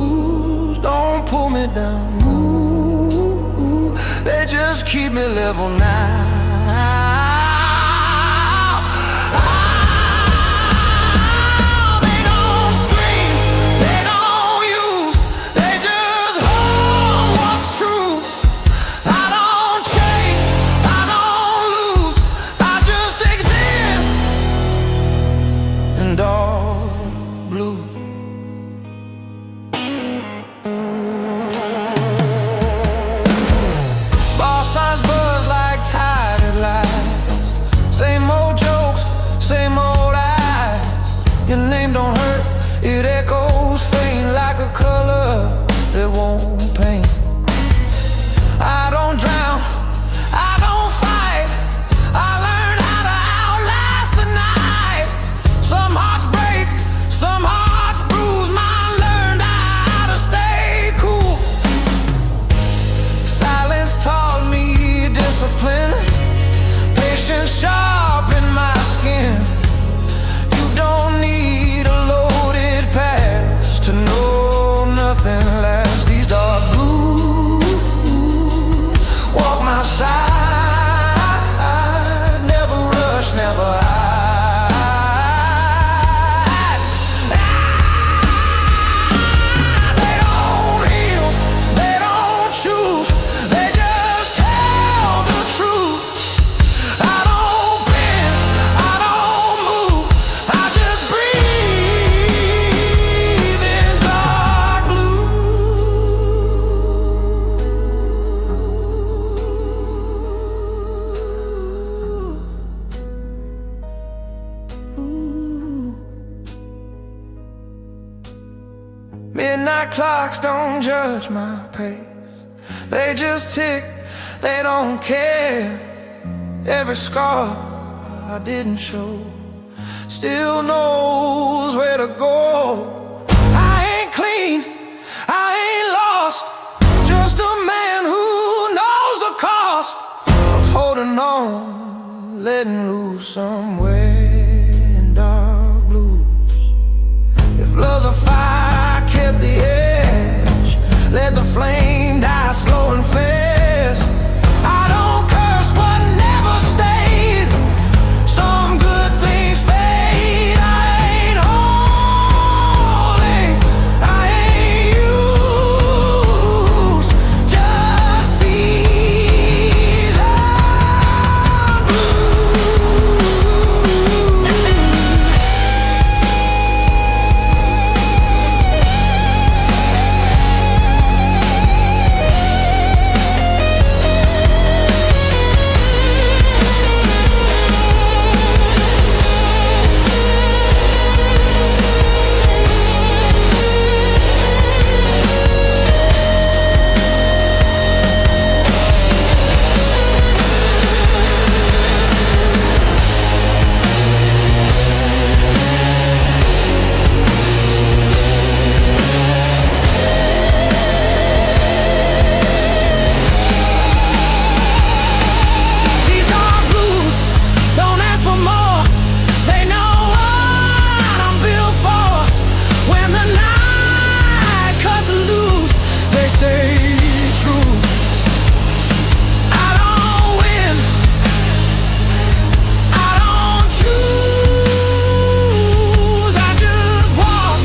A: don't pull me down. Ooh, they just keep me level now. They don't scream, they don't use, they just hold what's true. I don't chase, I don't lose, I just exist in dark blue. Bar signs buzz like tidal lights. Same old jokes, same old eyes. Your name don't hurt, it echoes faint like a color that won't paint. I don't drown, I don't fight. I learned how to outlast the night. Some hearts break, some hearts bruise. Mine learned how to stay cool. Silence taught me discipline. Patience sharpened my skin. You don't need a loaded past to know nothing lasts. These dark blues walk my side. Never rush, never hide. They don't heal, they don't choose, they just tell the truth. I don't bend, I don't move, I just breathe in dark blue. Midnight clocks don't judge my pace. They just tick, they don't care. Every scar I didn't show still knows where to go. I ain't clean, I ain't lost, just a man who knows the cost of holding on, letting loose somewhere in dark blues. If love's a fire, I kept the edge. Let the flame die slow and fast. I don't curse what never stayed. Some good things fade. I ain't holy, I ain't used, just seasoned blue. These dark blues don't ask for more. They know what I'm built for. When the night cuts loose, they stay true. I don't win, I don't choose, I just walk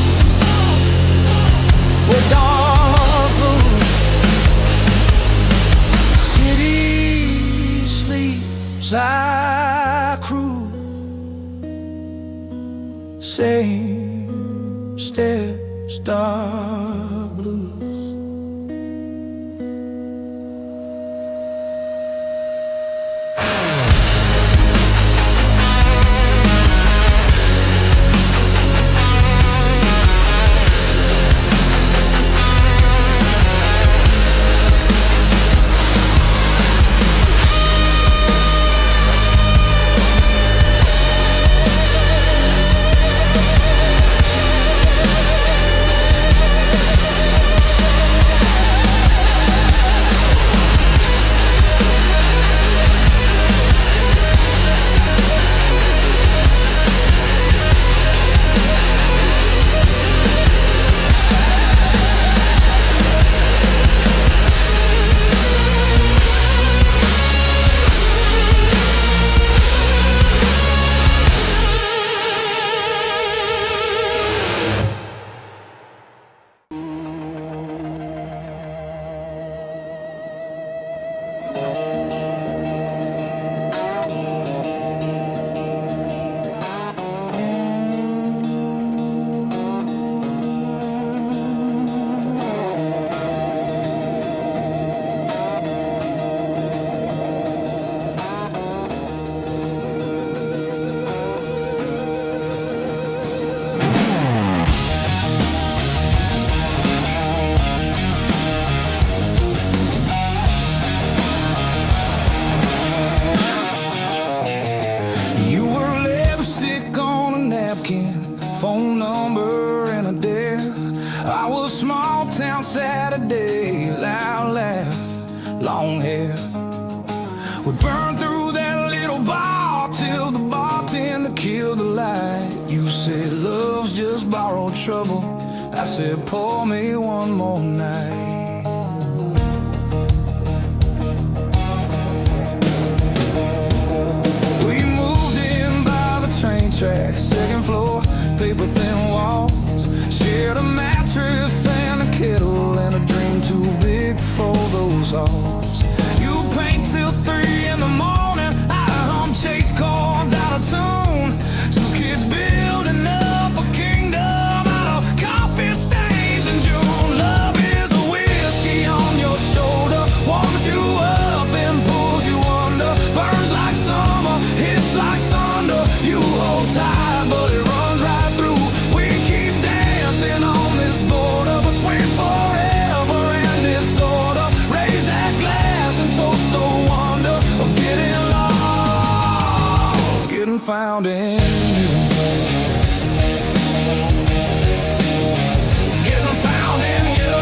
A: with dark blues. City sleeps, I cruise. Same steps, dark blue.
B: Saturday, loud laugh, long hair. We burned through that little bar till the bartender killed the light. You said love's just borrowed trouble. I said pour me one more night. We moved in by the train tracks, second floor, paper thin walls. Shared a mattress and a kettle and a dream too big for those halls. You paint till 3 in the morning, I hum chase chords out of tune. Two kids building up a kingdom out of coffee stains in June. Love is a whiskey on your shoulder, warms you up and pulls you under. Burns like summer, hits like thunder. You hold tight, but it runs right through. We keep dancing on this border between forever and disorder. Raise that glass and toast the wonder of getting lost, getting found in you. Getting found in you.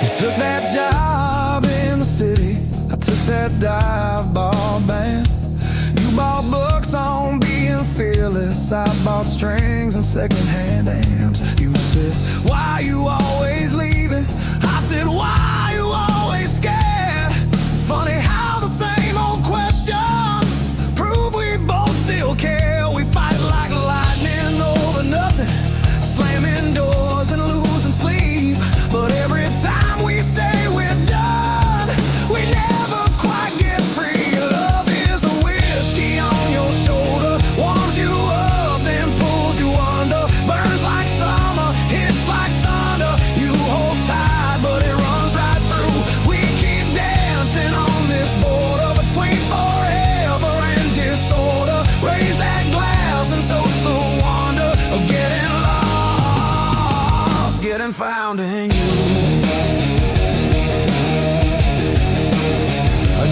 B: You took that job in the city, I took that dive bar band. You bought books on being fearless, I bought strings and secondhand amps. You said, why you always leaving? I said, why you always scared? Funny how the same old questions prove we both still care. We fight like lightning over nothing, slamming doors and losing sleep. But every time we say we're done, we never quite get free. Love is a whiskey on your shoulder, warms you up, then pulls you under. Burns like summer, hits like thunder. You hold tight, but it runs right through. We keep dancing on this border between forever and disorder. Raise that glass and toast the wonder of getting lost, getting found in you.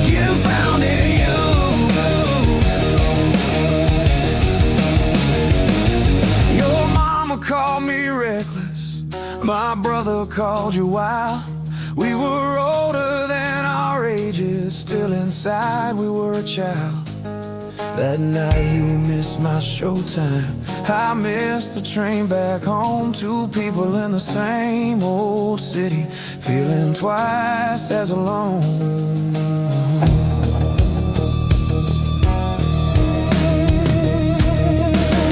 B: Getting found in you. Your mama called me reckless, my brother called you wild. We were older than our ages, still inside we were a child. That night you missed my showtime, I missed the train back home. Two people in the same old city, feeling twice as alone.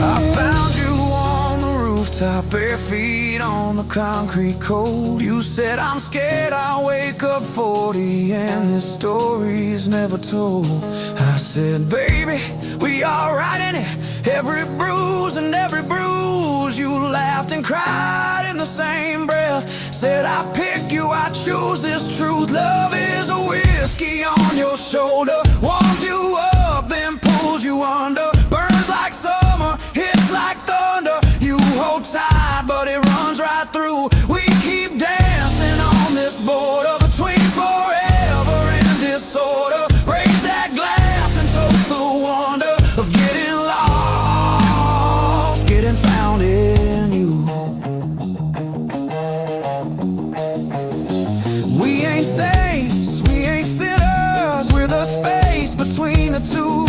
B: I found you on the rooftop, bare feet on the concrete cold. You said, I'm scared I'll wake up 40 and this story's never told. I said, baby, we are right in it, every bruise and every bruise. You laughed and cried in the same breath, said, I pick you, I choose this truth. Love is a whiskey on your shoulder, warms you up, then pulls you under. Burns like summer, hits like thunder. You hold tight, but it runs right through. We keep dancing on this border between forever and disorder. Raise that glass and toast the wonder of getting lost, getting found in you. We ain't saints, we ain't sinners, we're the space between the two.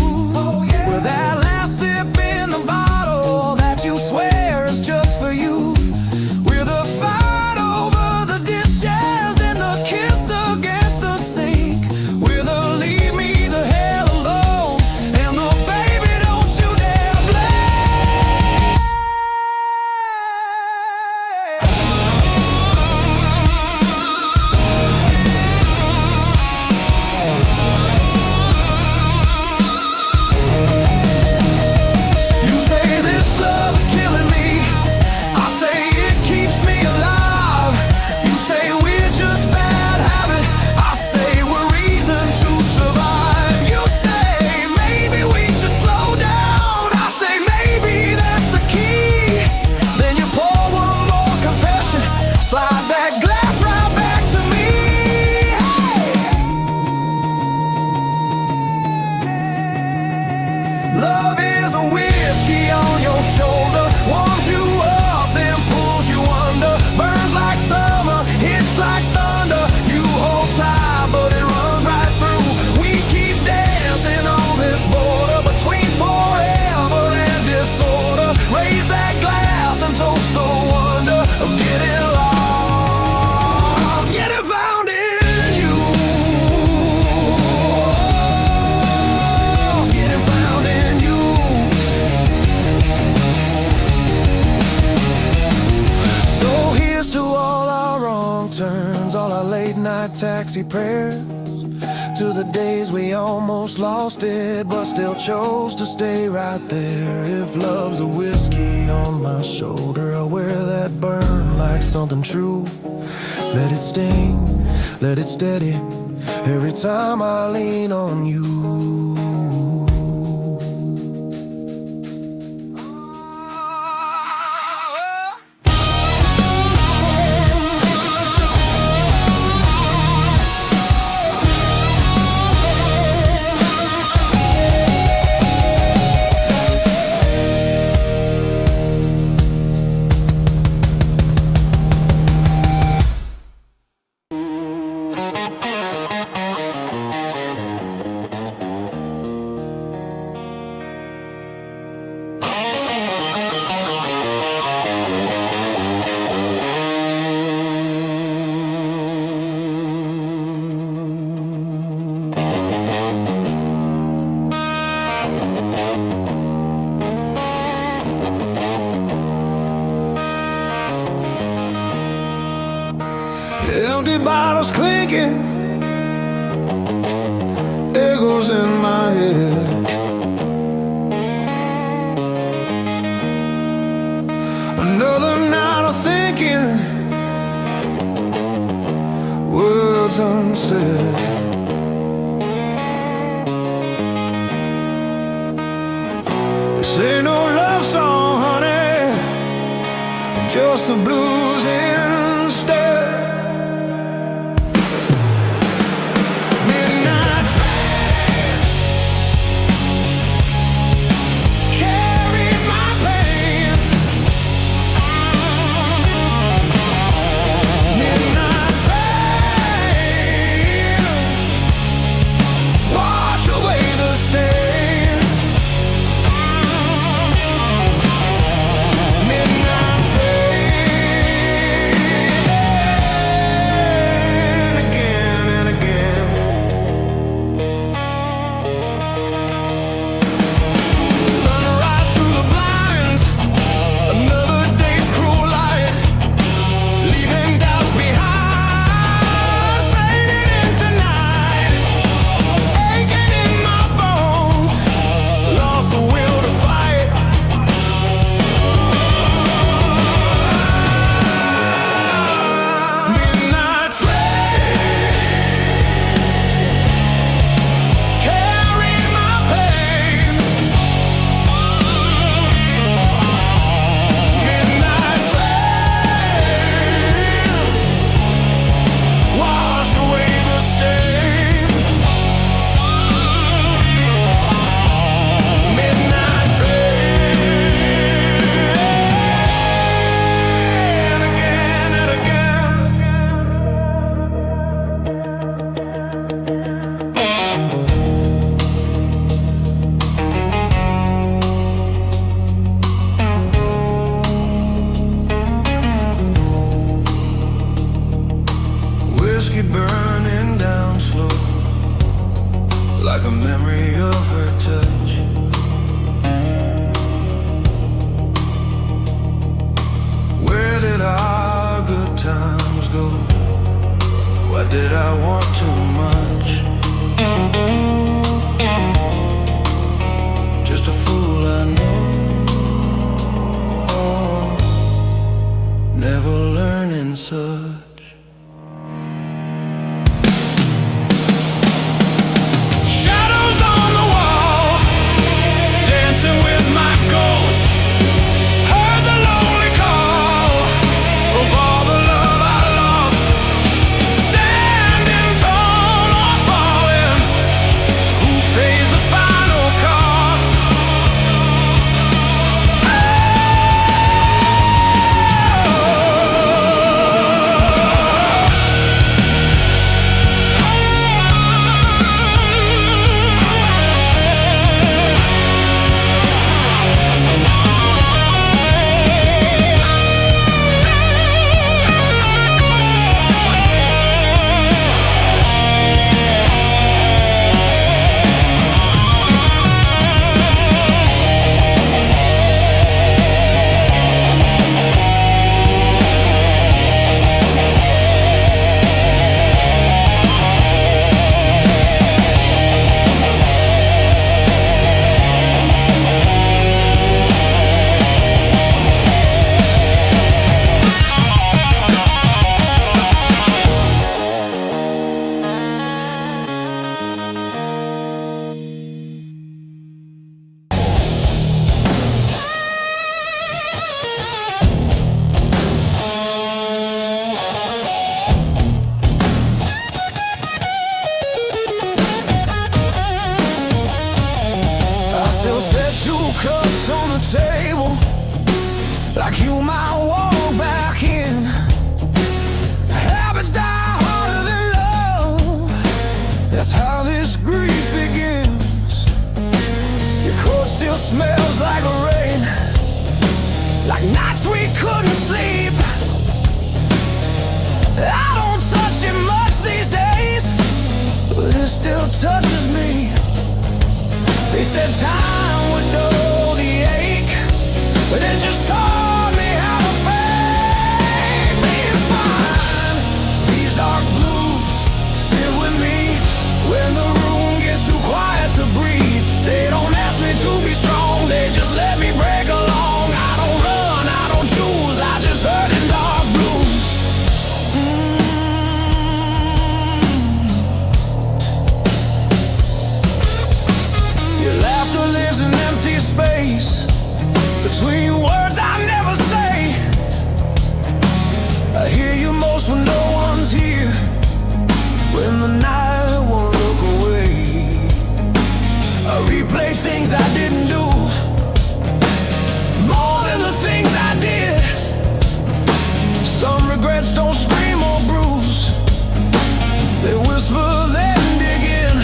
B: We're that last sip in the bottle that you swear is just for you. We're the fight over the dishes and the kiss against the sink. We're the leave me the hell alone and the baby don't you dare blame.
A: midnight taxi prayers to the days we almost lost it, but still chose to stay right there. If love's a whiskey on my shoulder, I'll wear that burn like something true. Let it sting, let it steady every time I lean on you. Empty bottles clinking, echoes in my head. Another night of thinking, words unsaid. This ain't no love song, honey, just the blues instead.
B: That's how this grief begins. Your coat still smells like rain, like nights we couldn't sleep. I don't touch it much these days, but it still touches me. They said time would dull the ache, but it just taught me how to fake being fine. These dark blues sit with me when the room gets too quiet to breathe. They don't ask me to be strong, they just let me break along. I don't run, I don't choose, I just hurt in dark blues. Your laughter lives in empty space between words I never say. I hear you most when no one's here, when the night won't look away. I replay things I didn't do, more than the things I did. Some regrets don't scream or bruise, they whisper then dig in.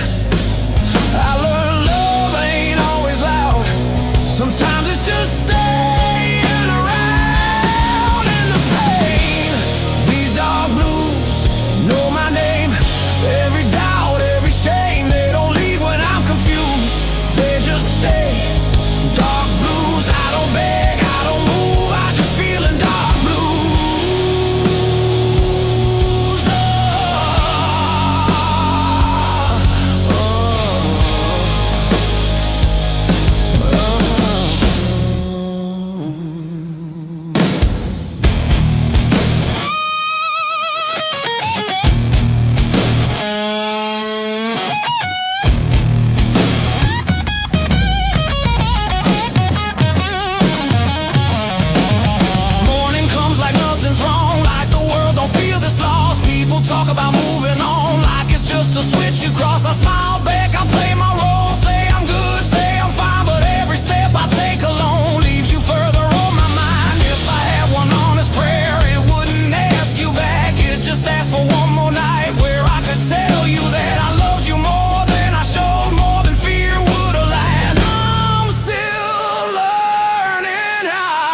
B: I learned love ain't always loud, sometimes it's just staying around in the pain. These dark blues know my name, every doubt, every shame. They don't leave when I'm confused, they just stay. Dark blues, I don't beg, I don't move, I just feel in dark blues. Morning comes like nothing's wrong, like the world don't feel this lost. People talk about moving on like it's just a switch you cross. I smile back, I play my role, say I'm good, say I'm fine, but every step I take alone leaves you further on my mind. If I had one honest prayer, it wouldn't ask you back, it just asked for one more night where I could tell you that I loved you more than I showed, more than fear would have lied. I'm still learning how.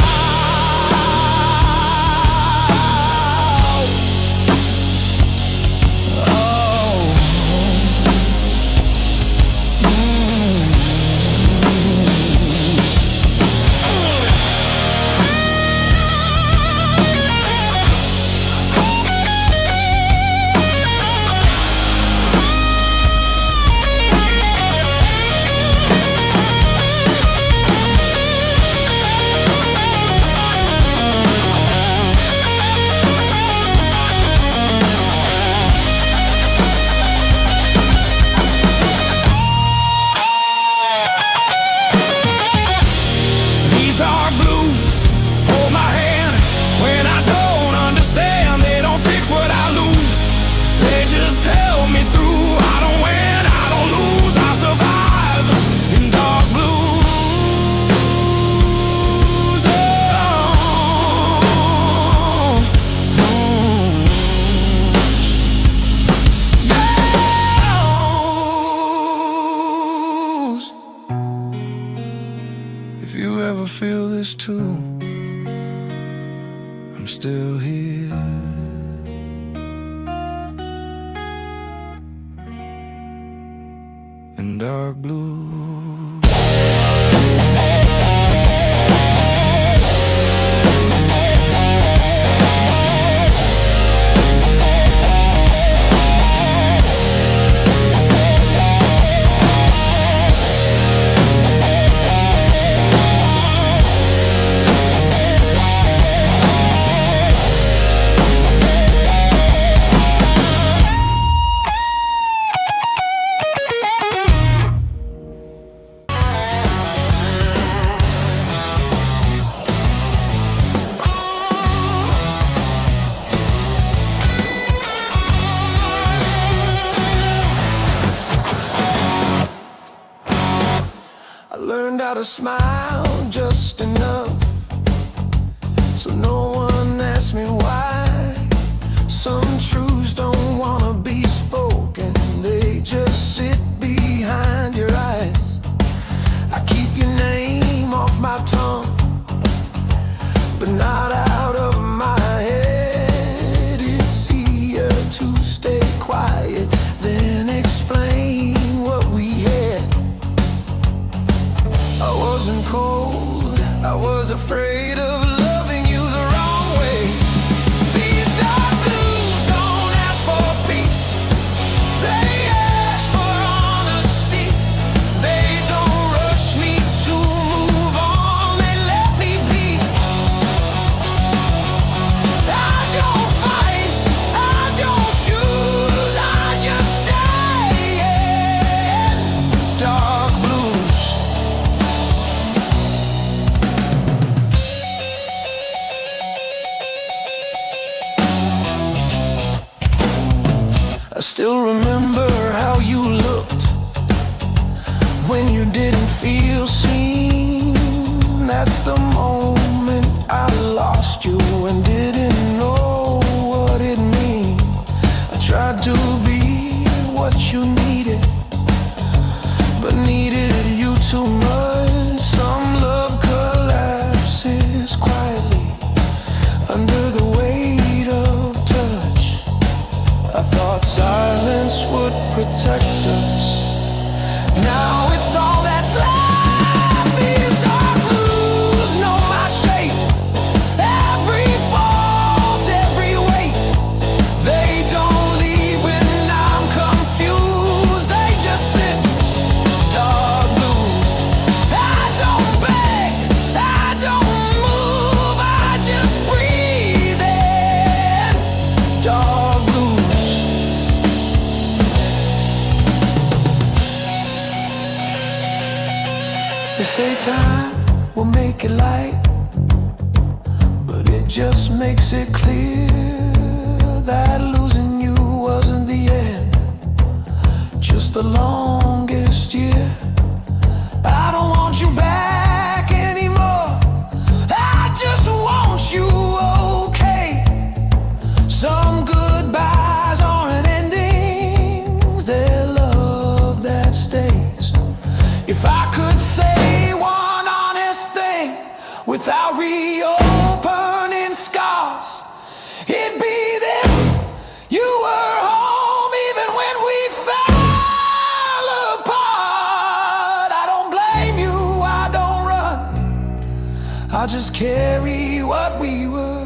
B: These dark blues hold my hand when I don't understand. They don't fix what I lose, they just help me through. I don't win, I don't lose, I survive in dark blues. If you ever feel this too, I'm still here. In dark blue. Learned how to smile just enough so no one asks me why. Some truths don't wanna be spoken, they just
A: what you needed, but needed you too much. Some love collapses quietly under the weight of touch. I thought silence would protect us. Now it's all that's left. These dark blues know my shape, every fault, every weight. They don't leave when I'm confused. They just sit. Dark blues. I don't beg, I don't move, I just breathe in. Dark blues. They say time will make it light, but it just makes it clear that losing you wasn't the end, just the longest year. I don't want you back anymore, I just want you okay. Some goodbyes aren't endings, they're love that stays. If I could say one honest thing without reopening scars, it'd be this: you were home even when we fell apart. I don't blame you, I don't run, I just carry what we were.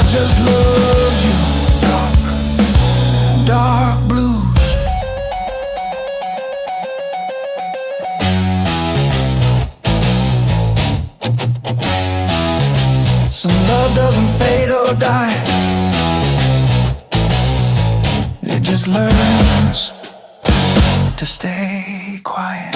A: Just love you, dark, dark blues. Some love doesn't fade or die, it just learns to stay quiet.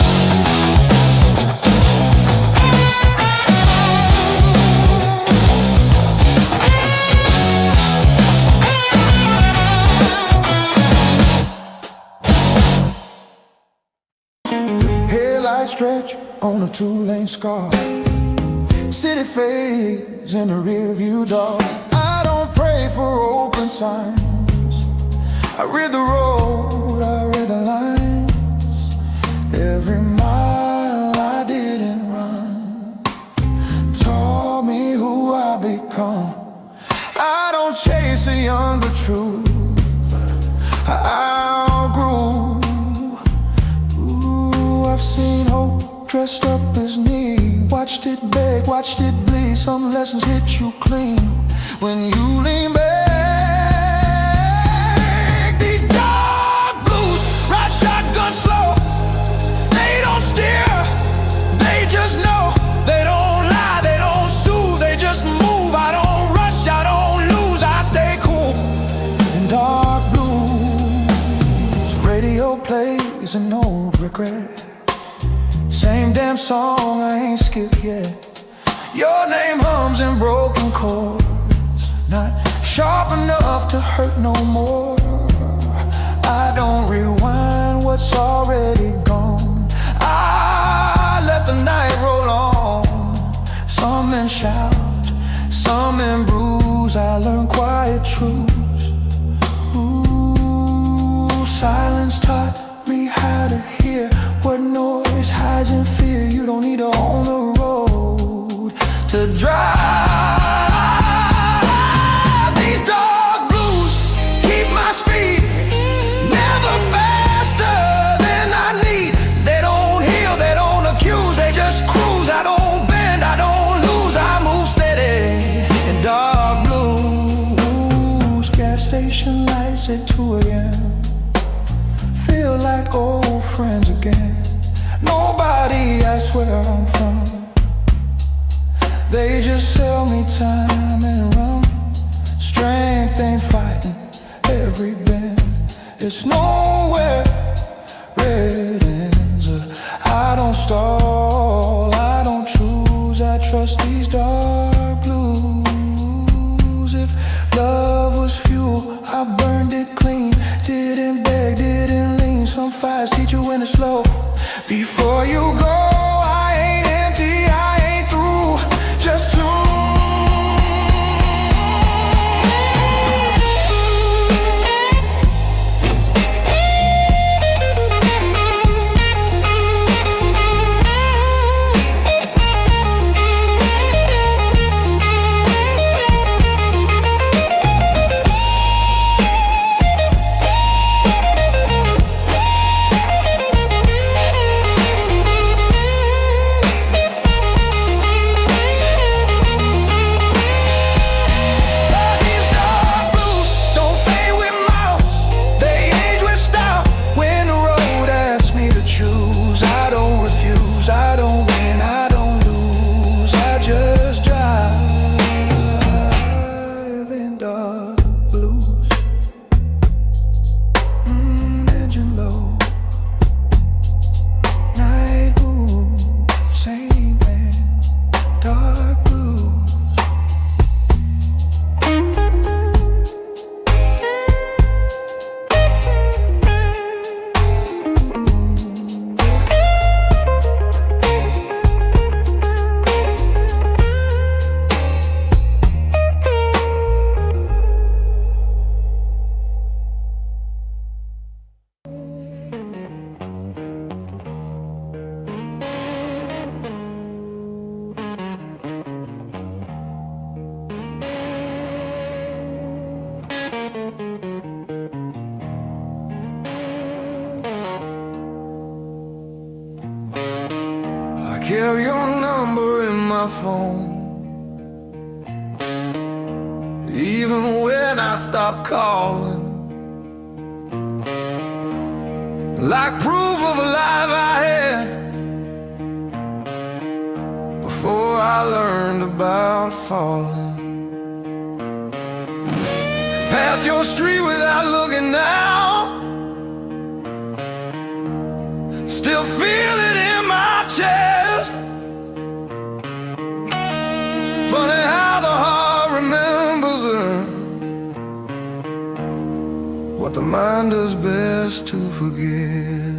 A: Stretch on a two-lane scar, city fades in a rearview door. I don't pray for open signs, I read the road, I read the lines. Every mile I didn't run taught me who I become. I don't chase a younger truth, I outgrew. I've seen hope dressed up as need, watched it beg, watched it bleed. Some lessons hit you clean when you lean back. These dark blues ride shotgun slow, they don't steer, they just know. They don't lie, they don't soothe, they just move. I don't rush, I don't lose, I stay cool. In dark blues, radio plays an old regret, same damn song I ain't skipped yet. Your name hums in broken chords, not sharp enough to hurt no more. I don't rewind what's already gone, I let the night roll on. Some men shout, some men bruise, I learn quiet truths. Ooh, silence taught me how to hear what noise hides in fear. You don't need to own the road to drive. These dark blues keep my speed, never faster than I need. They don't heal, they don't accuse, they just cruise. I don't bend, I don't lose, I move steady. In dark blues, gas station
B: station lights at 2 a.m. Feel like old friends again. Nobody asks where I'm from. They just sell me time and rum. Strength ain't fighting every bend. It's nowhere red ends. I don't stall, I don't choose. I trust these dark blues. If love was fuel, I burned it clean. Didn't beg, didn't lean. Some fires teach you when to slow. Before you go, I ain't empty, I ain't through. Just tuned.
A: Carry your number in my phone. Even when I stop calling, like proof of a life I had before I learned about falling. Pass your street without looking now. Still feel it in my chest. Funny how the heart remembers what the mind does best to forget.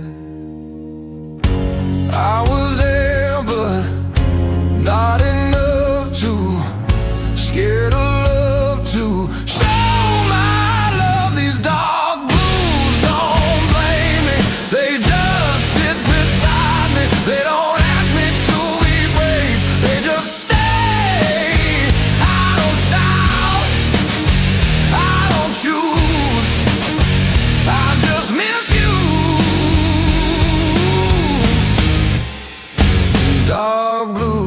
A: I was there, but not enough to scared of love to show my love. These dark blues don't blame me. They just sit beside me. They don't ask me to be brave. They just dark blues.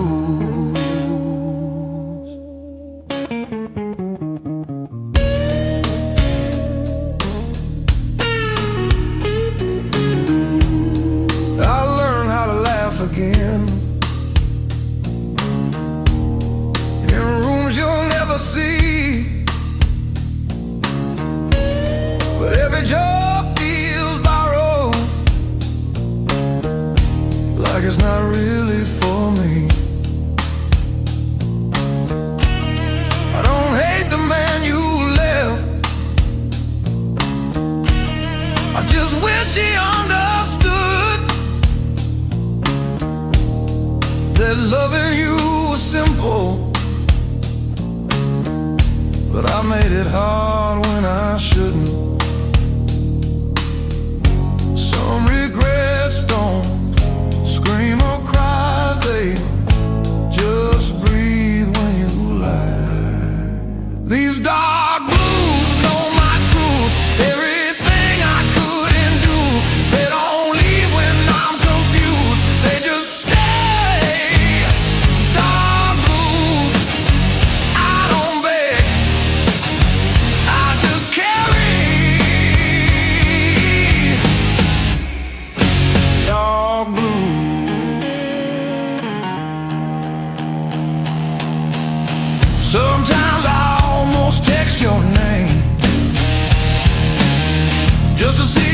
A: I learned how to laugh again in rooms you'll never see, but every job feels borrowed, like it's not really for me. I don't hate the man you left, I just wish he understood that loving you was simple, but I made it hard when I shouldn't. Some regrets don't scream or cry, they just breathe when you lie. These dark blues know my truth, everything I couldn't do. They don't leave when I'm confused, they just stay. Dark blues, I don't beg, I just carry just to see